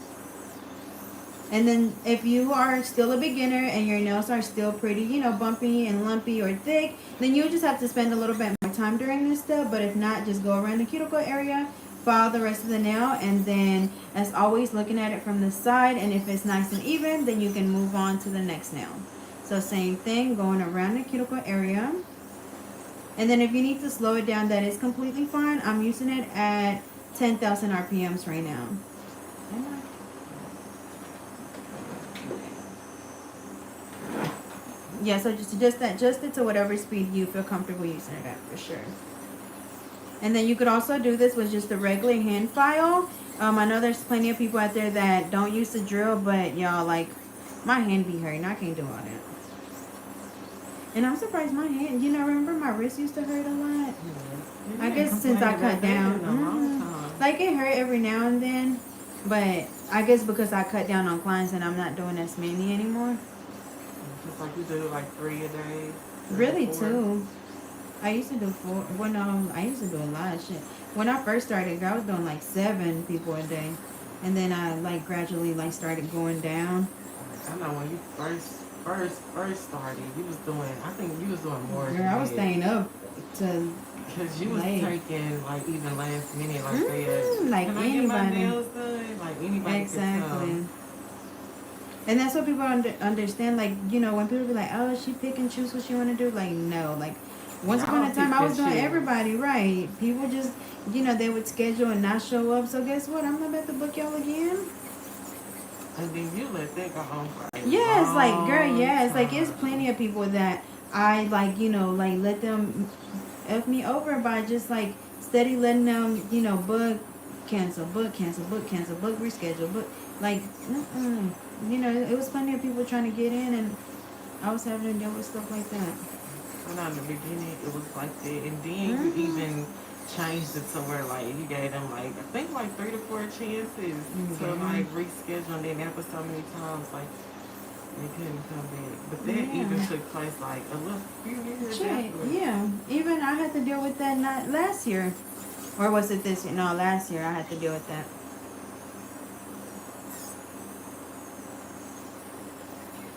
And then if you are still a beginner and your nails are still pretty, you know, bumpy and lumpy or thick, then you just have to spend a little bit more time during this step. But if not, just go around the cuticle area, file the rest of the nail, and then as always looking at it from the side, and if it's nice and even, then you can move on to the next nail. So same thing, going around the cuticle area. And then if you need to slow it down, that is completely fine. I'm using it at 10,000 RPMs right now. Yeah, so just adjust it to whatever speed you feel comfortable using it at, for sure. And then you could also do this with just a regular hand file. I know there's plenty of people out there that don't use the drill, but y'all, like, my hand be hurting. I can't do all that. And I'm surprised my hand, you know, remember my wrist used to hurt a lot? I guess since I cut down. Like, it hurt every now and then, but I guess because I cut down on clients and I'm not doing as many anymore. Just like you do like 3 a day. Really 2. I used to do 4. Well, no, I used to do a lot of shit. When I first started, I was doing like 7 people a day, and then I like gradually like started going down. I know when you first started, you was doing. I think you was doing more. Girl, I was staying up to. Because you was taking like even last minute, like like can anybody. I get my nails done? Like anybody. Exactly. And that's what people understand. Like, you know, when people be like, "Oh, she pick and choose what she want to do," like, no, like. Once upon a time, I was doing everybody right. People just, you know, they would schedule and not show up. So guess what? I'm about to book y'all again. And then you let that go on for a yes, long like, girl, yes. time. Like, it's plenty of people that I, like, you know, like, let them F me over by just, like, steady letting them, you know, book, cancel, book, cancel, book, cancel, book, reschedule, book. Like, you know, it was plenty of people trying to get in, and I was having to deal with stuff like that. And in the beginning, it was like that. And then you even changed it to where, like, you gave them, like, I think, like, 3 to 4 chances to, like, reschedule. And then after so many times, like, they couldn't come back. But that even took place, like, a little few years afterwards. Yeah. Even I had to deal with that not last year. Or was it this year? No, last year I had to deal with that.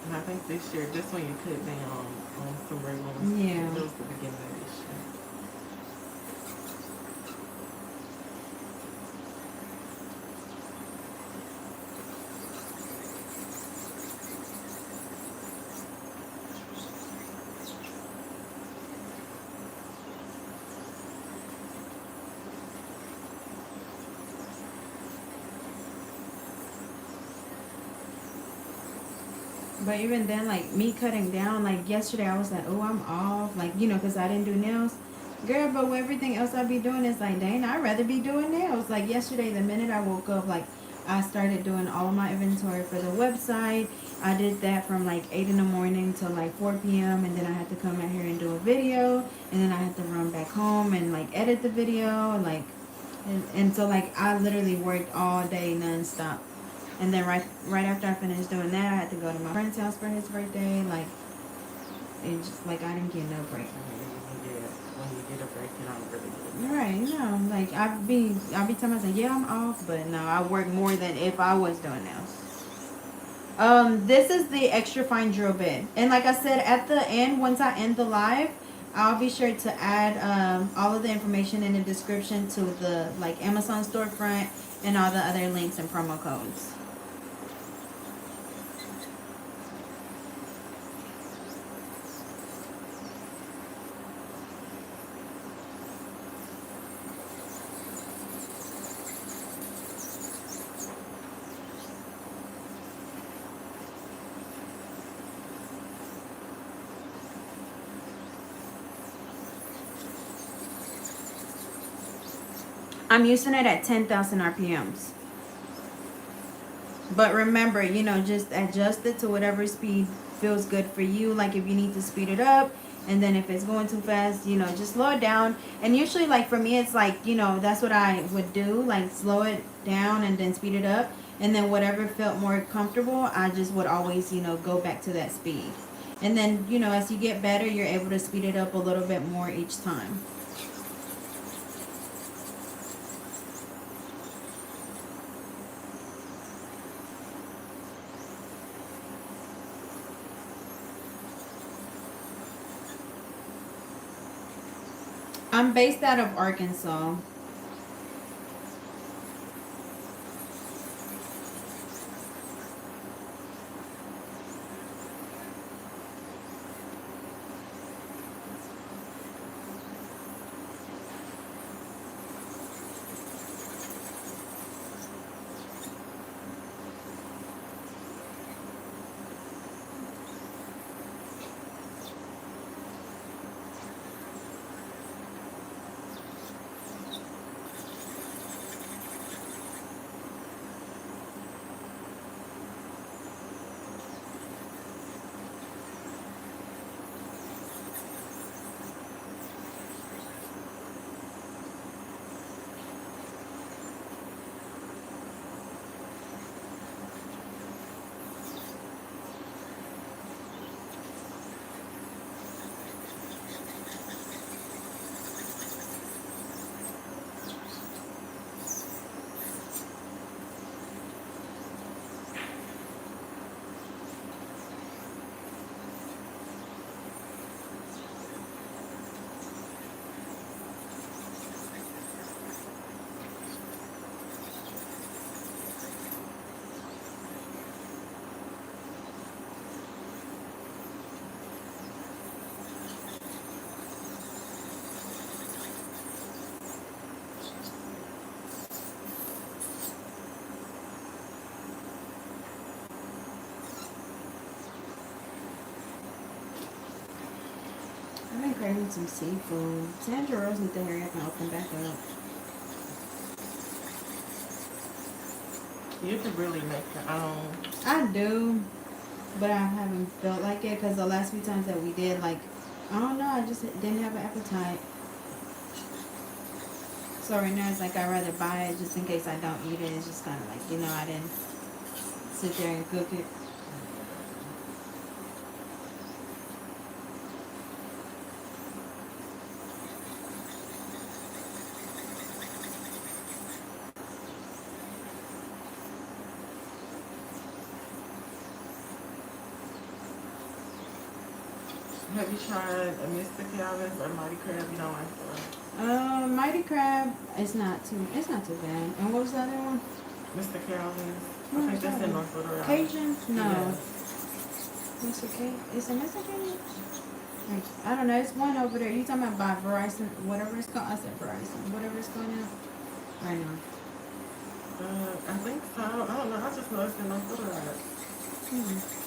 And I think this year, just when you cut down on some regulars, yeah, that was the beginning of this year. But even then, like, me cutting down, like, yesterday I was like, oh, I'm off. Like, you know, because I didn't do nails. Girl, but everything else I be doing is like, dang, I'd rather be doing nails. Like, yesterday, the minute I woke up, like, I started doing all of my inventory for the website. I did that from, like, 8 in the morning till, like, 4 p.m. And then I had to come out here and do a video. And then I had to run back home and, like, edit the video. Like, and so, like, I literally worked all day nonstop. And then right after I finished doing that, I had to go to my friend's house for his birthday. Like, it's just like I didn't get no break. When you get a break, you don't really get it. Right, no, like I be telling myself, yeah, I'm off, but no, I work more than if I was doing nails. This is the extra fine drill bit, and like I said at the end, once I end the live, I'll be sure to add all of the information in the description to the like Amazon storefront and all the other links and promo codes. I'm using it at 10,000 RPMs. But remember, you know, just adjust it to whatever speed feels good for you. Like if you need to speed it up, and then if it's going too fast, you know, just slow it down. And usually, like for me, it's like, you know, that's what I would do. Like slow it down and then speed it up. And then whatever felt more comfortable, I just would always, you know, go back to that speed. And then, you know, as you get better, you're able to speed it up a little bit more each time. I'm based out of Arkansas. I've been craving some seafood. Sandra Rose needs to hurry up and open back up. You could really make your own. I do, but I haven't felt like it because the last few times that we did, like, I don't know, I just didn't have an appetite. So right now it's like I'd rather buy it just in case I don't eat it. It's just kind of like, you know, I didn't sit there and cook it. Have you tried a Mr. Calvin's or Mighty Crab? You don't like Mighty Crab, it's not too bad. And what was the other one? Mr. Calvin's? I No, think that's sorry. in North Little Rock. Cajun? No. Yeah. Mr. K? Is it Mr. Cajun? I don't know. It's one over there. You talking about by Verizon, whatever it's called? I said Verizon. Whatever it's called now. Right now. I think so. I don't know. I just know it's in North Little Rock.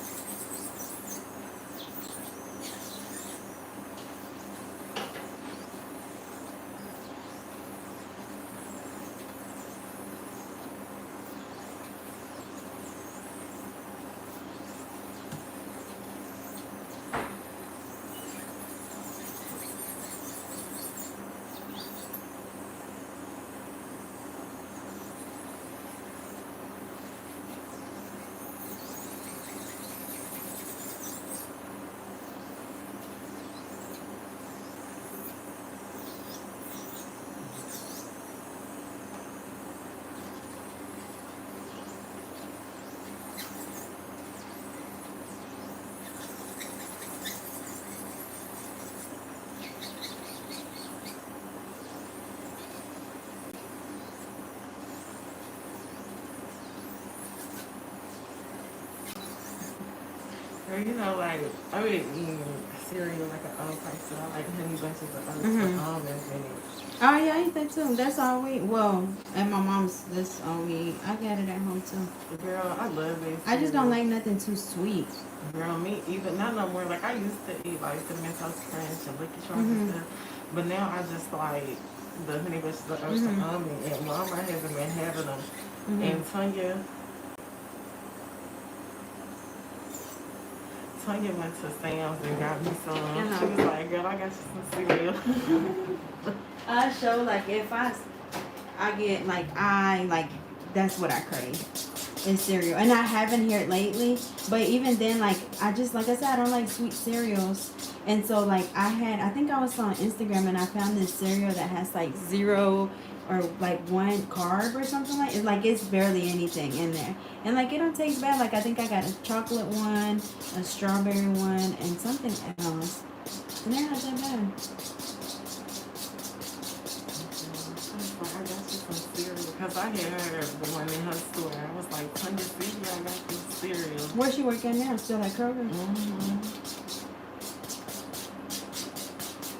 But you know, like, I really eat cereal like an old person. I like honey bunches of oats with almonds in it. Oh yeah, I eat that too. That's all we well at my mom's. That's all we eat. I got it at home too. Girl, I love it. I just don't like nothing too sweet. Girl, me even not no more. Like I used to eat like cinnamon toast crunch and Lucky Charms and stuff, but now I just like the honey bunches of oats with almond. And Walmart hasn't been having them. And Tanya went to Sam's and got me some. She was like, "Girl, I got you some cereal." I show like if I get like that's what I crave is cereal, and I haven't here lately. But even then, like I just like I said, I don't like sweet cereals, and so like I think I was on Instagram and I found this cereal that has like 0 or like 1 carb or something like it. Like it's barely anything in there, and like it don't taste bad. Like I think I got a chocolate one, a strawberry one, and something else, and they're not that bad. Because I had her the one in her store. I was like, Tanya, see, I got this cereal. Where's she working now? Still at Kroger?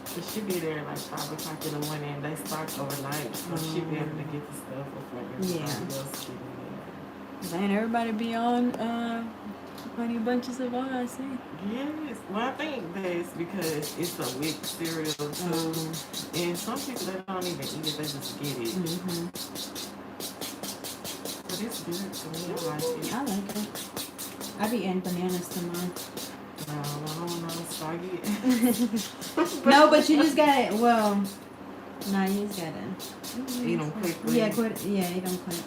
So she be there like 5 o'clock in the morning and they stock overnight. So she be able to get the stuff before everybody else get in there. Man, everybody be on Honey Bunches of Oz, I see. Yes. Well, I think that's because it's a wick cereal too. And some people, they don't even eat it, they just get it. But it's good to me. I like it. I like it. I be eating bananas tomorrow. No, I don't know. Soggy. No, but you just got it. Well, no, you just got it. Eat them quickly. Yeah, eat them quick.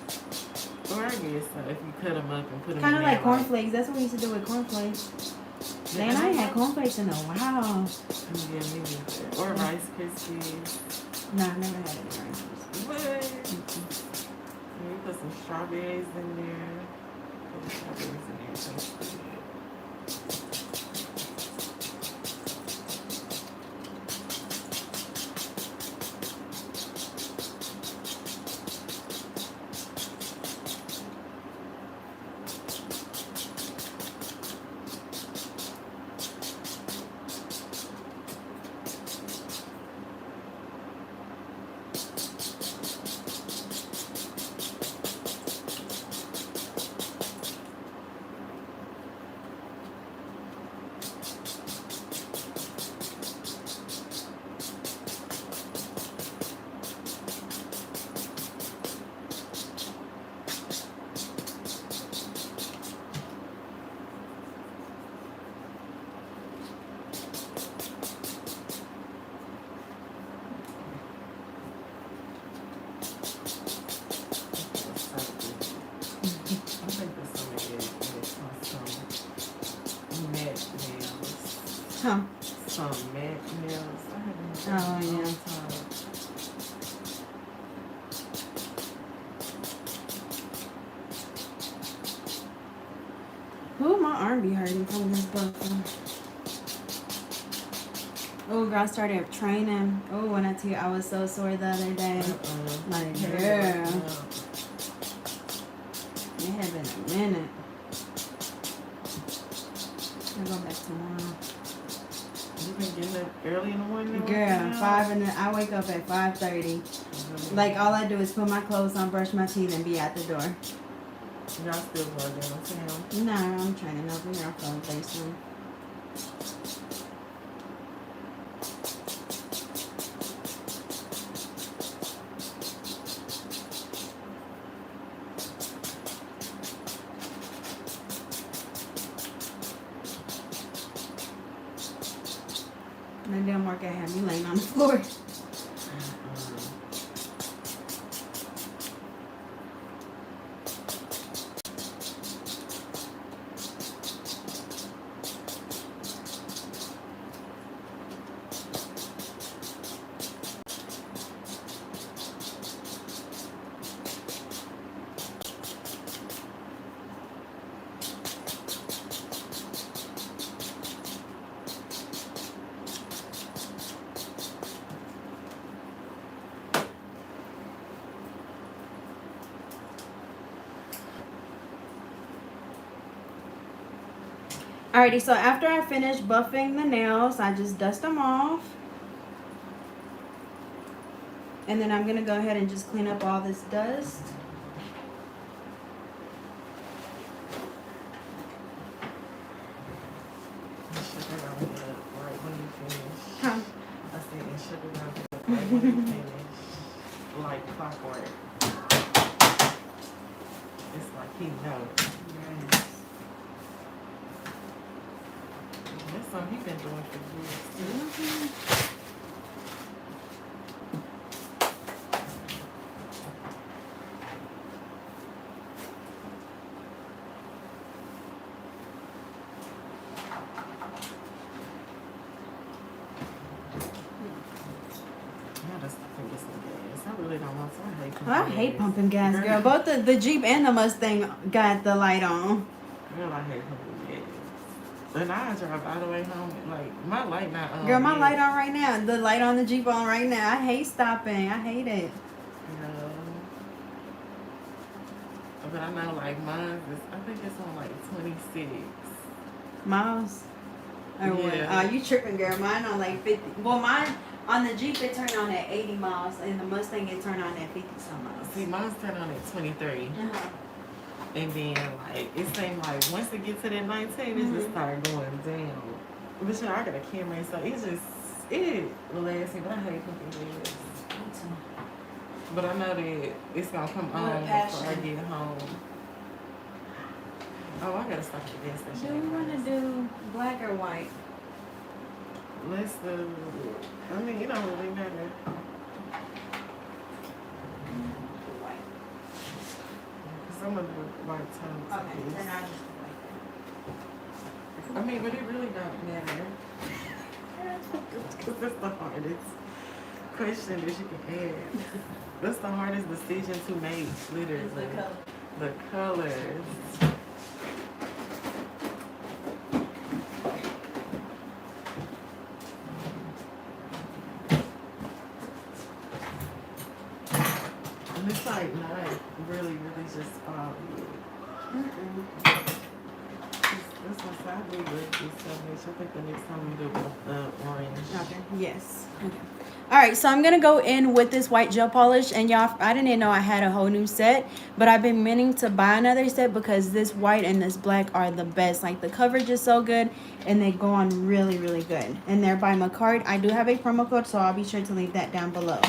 Or I guess if you cut them up and put them kind in of like there, cornflakes. That's what we used to do with cornflakes. Man, I ain't had cornflakes in a while. Yeah, me neither. Or Rice Krispies. No, I've never had any Rice Krispies. What? You put some strawberries in there. Put the strawberries in there. Tastes good. Huh. Some matte nails. I haven't Oh, yeah. Ooh, my arm be hurting from this buckle. Oh, girl, I started training. Oh, when I tell you, I was so sore the other day. Like, girl. It had been a minute. I'll go back tomorrow. You been getting up early in the morning? Girl, I wake up at 5:30. Like, all I do is put my clothes on, brush my teeth, and be out the door. Y'all still going downtown? No, I'm training over here. I'm from basement. That damn workout had me laying on the floor. Alrighty, so after I finish buffing the nails, I just dust them off. And then I'm going to go ahead and just clean up all this dust. Right when you finish. Huh? I said, and sugar down right when you finish. Like clockwork. It's like he knows. Yes. That's something he's been doing for years too. I really don't want to. I hate pumping gas, girl. Both the Jeep and the Mustang got the light on. Girl, I hate pumping gas. And I drive all the way home. Like, my light not on. Girl, my yet. light on right now. The light on the Jeep on right now. I hate stopping. I hate it. But I know, like, mine is, I think it's on, like, 26. Miles? Or what? Yeah. You tripping, girl. Mine on like 50. Well, mine on the Jeep, it turned on at 80 miles. And the Mustang, it turned on at 50 some miles. See, mine's turned on at 23. Uh-huh. And then, like, it seemed like once it gets to that 19, it just start going down. But, you know, I got a camera, so it's just, it relaxes me, but I hate pumping gas. But I know that it's going to come on before I get home. Oh, I got to stop at the gas station. Do we want to do black or white? Let's do, I mean, it don't really matter. White. Because I'm going to do white tones. Okay, then I'll just do white. I mean, but it really don't matter. Because that's the hardest question that you can ask. That's the hardest decision to make, literally. It's the color. The colors. And it's like not really just this one's sadly with this so much. I think the next time we do the orange. Okay. Yes. Okay. All right, so I'm gonna go in with this white gel polish, and y'all, I didn't know I had a whole new set, but I've been meaning to buy another set because this white and this black are the best. Like, the coverage is so good, and they go on really, really good. And they're by McCart. I do have a promo code, so I'll be sure to leave that down below.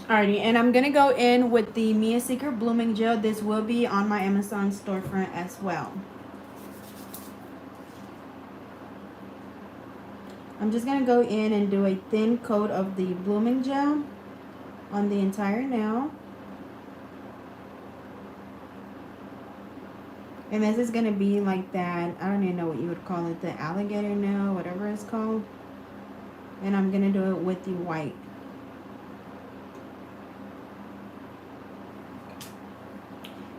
Alrighty, and I'm gonna go in with the Mia Secret Blooming Gel. This will be on my Amazon storefront as well. I'm just gonna go in and do a thin coat of the blooming gel on the entire nail. And this is gonna be like that, I don't even know what you would call it, the alligator nail, whatever it's called. And I'm gonna do it with the white.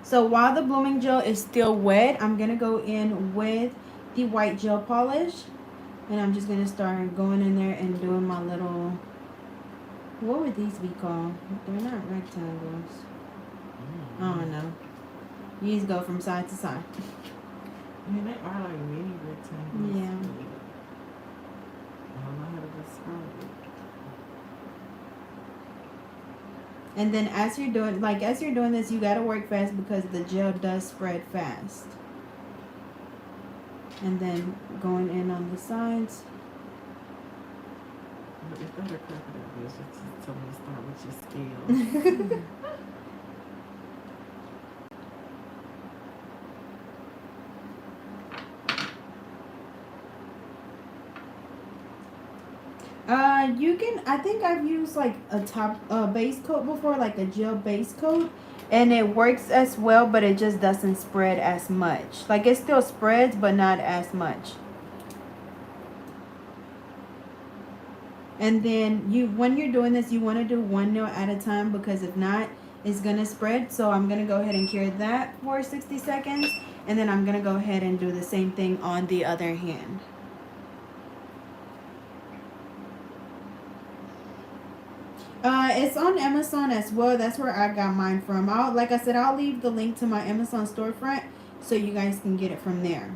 So while the blooming gel is still wet, I'm going to go in with the white gel polish. And I'm just going to start going in there and doing my little, what would these be called? They're not rectangles. I don't know. These go from side to side. I mean, they are like mini rectangles. Yeah. I don't know how to describe it. And then as you're doing this, you gotta work fast because the gel does spread fast. And then going in on the sides. But if that a crocodile bitch, just tell me to start with your scales. You can, I think I've used like a base coat before, like a gel base coat, and it works as well, but it just doesn't spread as much. Like, it still spreads, but not as much. And then when you're doing this, you want to do one nail at a time, because if not, it's gonna spread. So I'm gonna go ahead and cure that for 60 seconds, And then I'm going to go ahead and do the same thing on the other hand. It's on Amazon as well. That's where I got mine from. Like I said, I'll leave the link to my Amazon storefront so you guys can get it from there.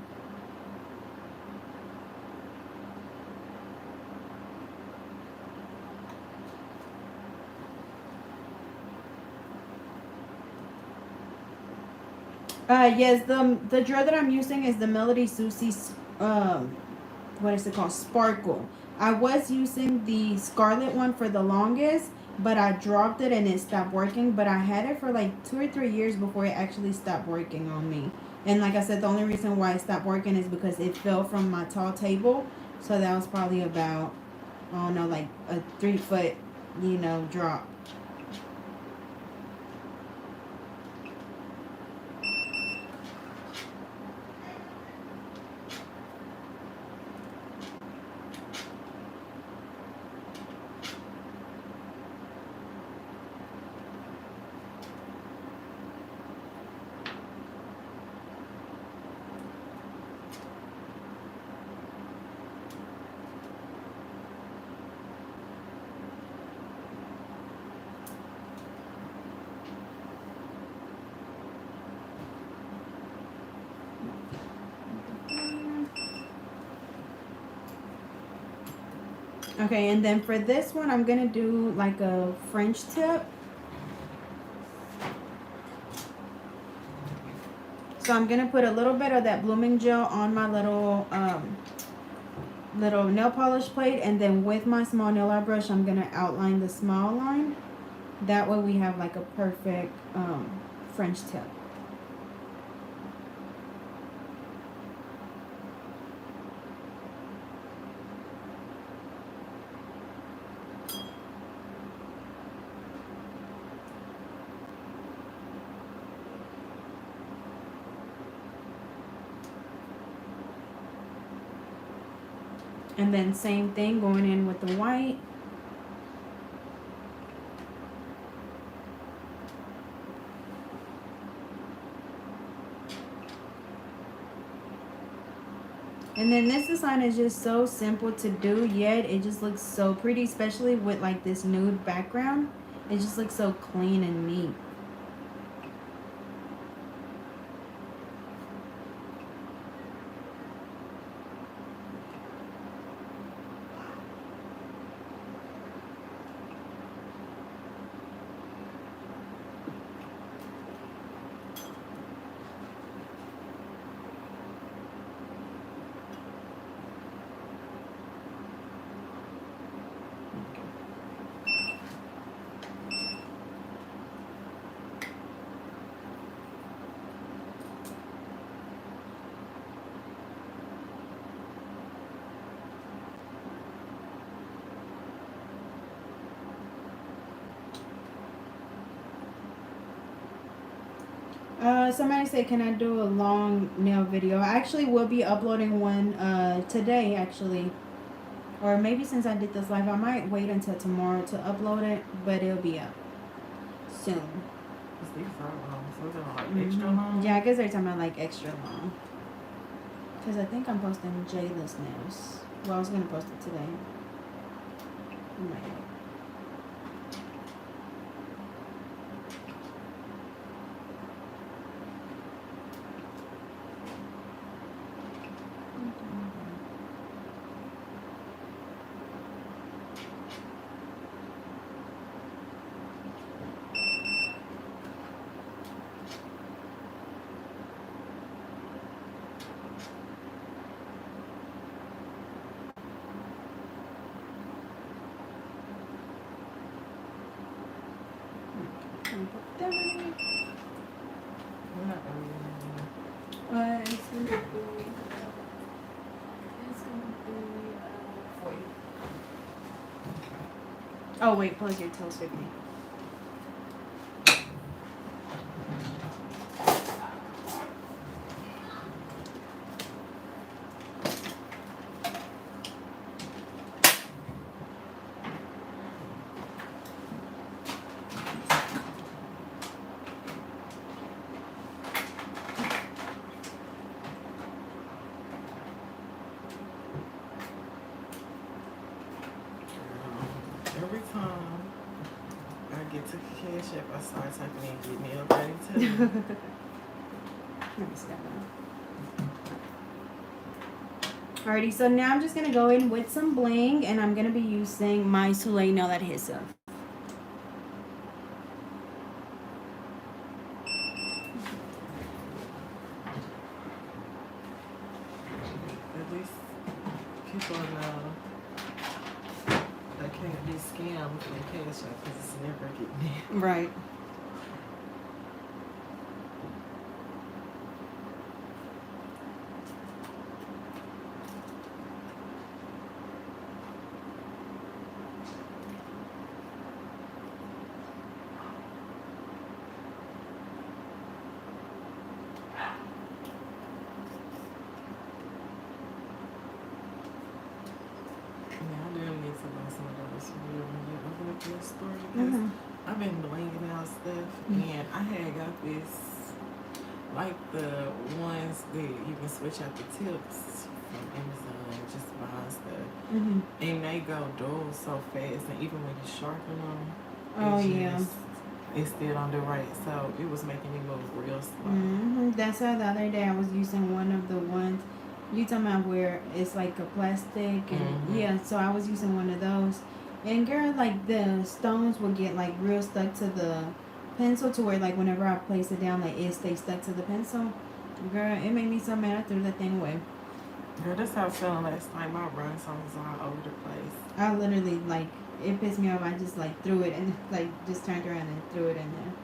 Yes, the drill that I'm using is the Melody Susie, what is it called? Sparkle. I was using the Scarlet one for the longest, but I dropped it and it stopped working. But I had it for like 2 or 3 years before it actually stopped working on me. And like I said, the only reason why it stopped working is because it fell from my tall table. So that was probably about, I don't know, like a 3-foot, you know, drop. Okay, and then for this one, I'm going to do like a French tip. So I'm going to put a little bit of that blooming gel on my little nail polish plate. And then with my small nail art brush, I'm going to outline the small line. That way we have like a perfect French tip. And then same thing going in with the white. And then this design is just so simple to do, yet it just looks so pretty, especially with like this nude background. It just looks so clean and neat. Somebody said, can I do a long nail video? I actually will be uploading one today, actually. Or maybe since I did this live, I might wait until tomorrow to upload it, but it'll be up soon. These are long, so they're like extra long? Yeah, I guess they're talking about like extra long. Because I think I'm posting Jayla's nails. Well, I was going to post it today. It's gonna be 40. Oh wait, plus your toes 50. Every time I get to Cash App, I start typing in get nail 32. Let me step up. Alrighty, so now I'm just gonna go in with some bling, and I'm gonna be using my Soleil nail adhesive. At least people know they can't be scammed from Cash App because it's never getting nail. Right. Your story because I've been blinging out stuff and I had got this like the ones that you can switch out the tips from Amazon just buying stuff and they go dull so fast and even when you sharpen them it still don't do right, so it was making me move real slow. That's how the other day I was using one of the ones you talking about where it's like a plastic and yeah, so I was using one of those. And girl, like the stones would get like real stuck to the pencil to where like whenever I place it down, like it stays stuck to the pencil. Girl, it made me so mad I threw that thing away. Girl, that's how I was feeling last night. My run songs all over the place. I literally like it pissed me off. I just like threw it and like just turned around and threw it in there.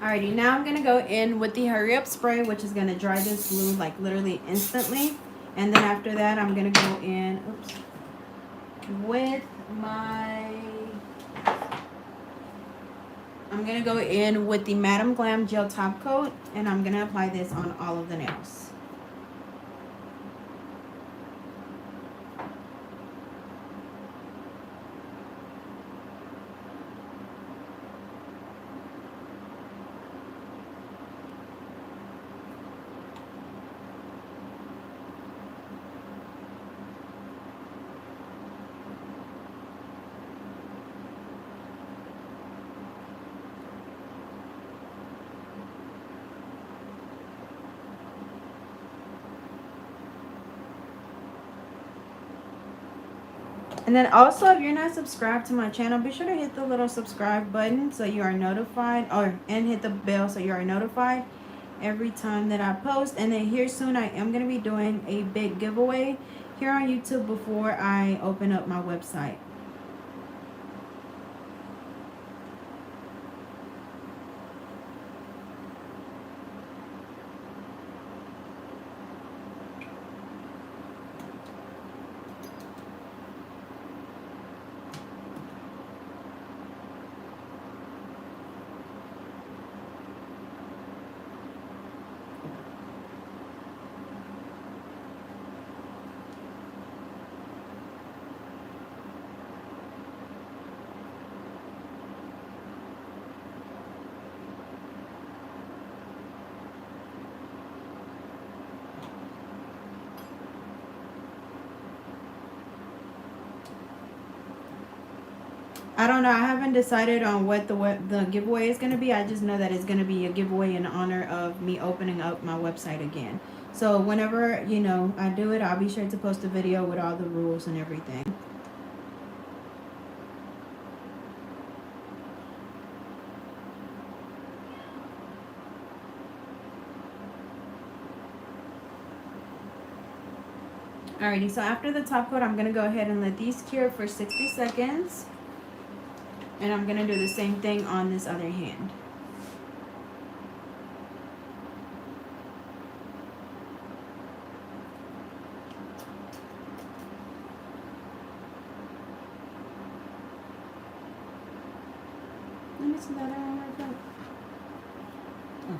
Alrighty, now I'm gonna go in with the Hurry Up spray, which is gonna dry this glue like literally instantly. And then after that, I'm gonna go in, with my, I'm gonna go in with the Madam Glam Gel Top Coat, and I'm gonna apply this on all of the nails. And then also, if you're not subscribed to my channel, be sure to hit the little subscribe button so you are notified, and hit the bell so you are notified every time that I post. And then here soon, I am going to be doing a big giveaway here on YouTube before I open up my website. I don't know. I haven't decided on what the giveaway is going to be. I just know that it's going to be a giveaway in honor of me opening up my website again. So whenever, you know, I do it, I'll be sure to post a video with all the rules and everything. Alrighty, so after the top coat, I'm going to go ahead and let these cure for 60 seconds. And I'm going to do the same thing on this other hand. Let me see that on my phone. Oh.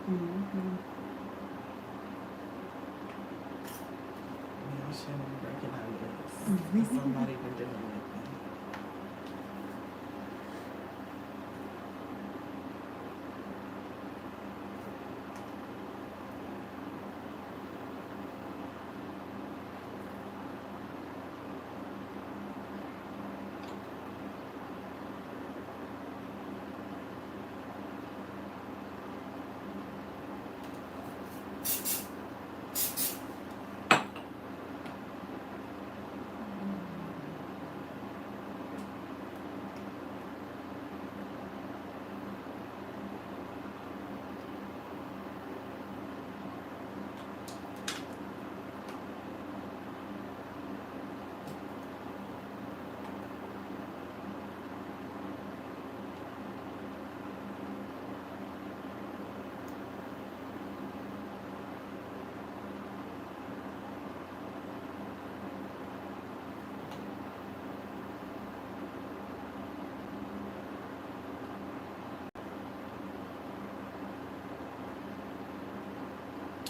Mm-hmm. I shouldn't be breaking out this. Somebody been doing it.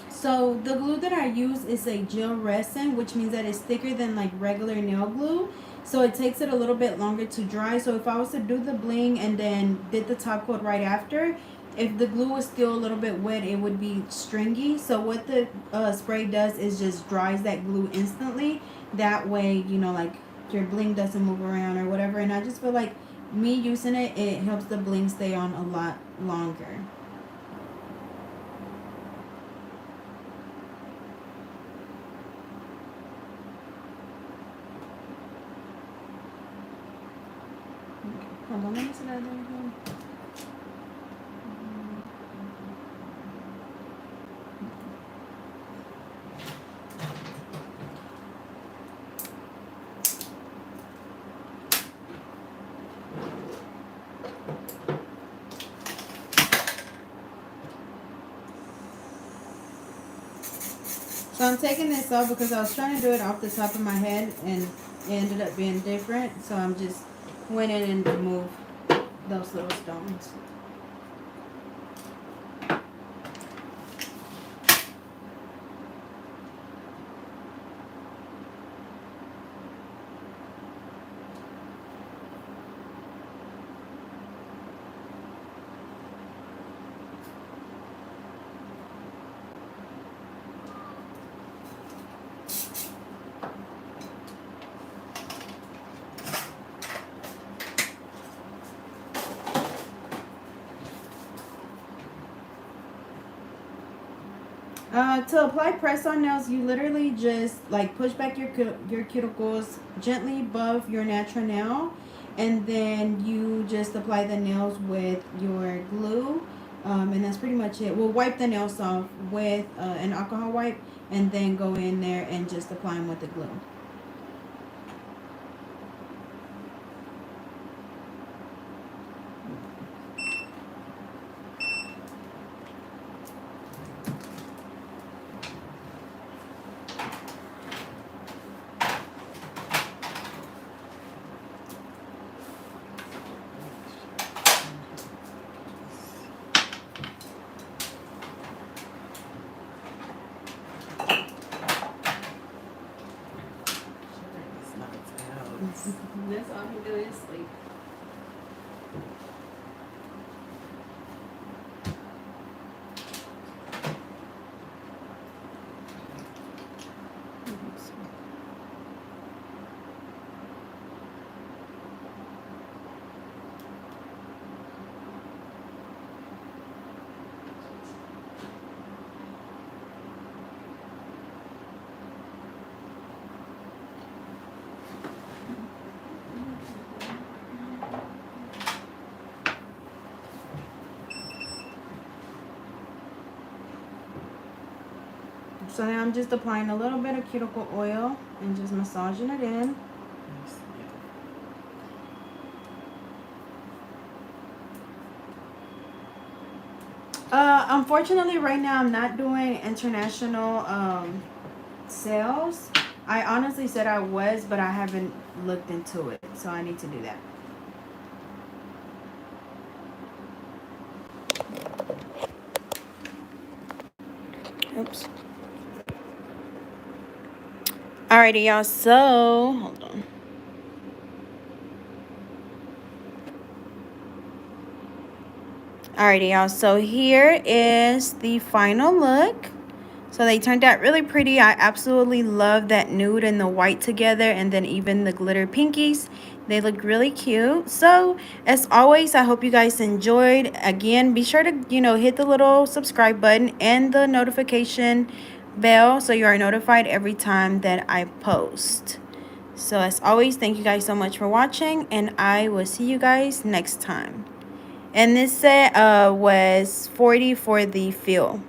So the glue that I use is a gel resin, which means that it's thicker than like regular nail glue. So it takes it a little bit longer to dry. So if I was to do the bling and then did the top coat right after, if the glue was still a little bit wet, it would be stringy. So what the spray does is just dries that glue instantly. That way, you know, like your bling doesn't move around or whatever. And I just feel like me using it, it helps the bling stay on a lot longer. Hold on, let me see that again. So I'm taking this off because I was trying to do it off the top of my head and it ended up being different. So I'm just went in and removed those little stones. To apply press-on nails, you literally just like push back your cuticles gently above your natural nail, and then you just apply the nails with your glue, and that's pretty much it. We'll wipe the nails off with an alcohol wipe, and then go in there and just apply them with the glue. That's all he do is sleep. So now I'm just applying a little bit of cuticle oil and just massaging it in. Unfortunately, right now I'm not doing international sales. I honestly said I was, but I haven't looked into it, so I need to do that. Oops. Alrighty, y'all. So hold on. Alrighty, y'all. So here is the final look. So they turned out really pretty. I absolutely love that nude and the white together, and then even the glitter pinkies. They look really cute. So as always, I hope you guys enjoyed. Again, be sure to, hit the little subscribe button and the notification bell so you are notified every time that I post. So as always, thank you guys so much for watching, and I will see you guys next time. And this set was $40 for the fill.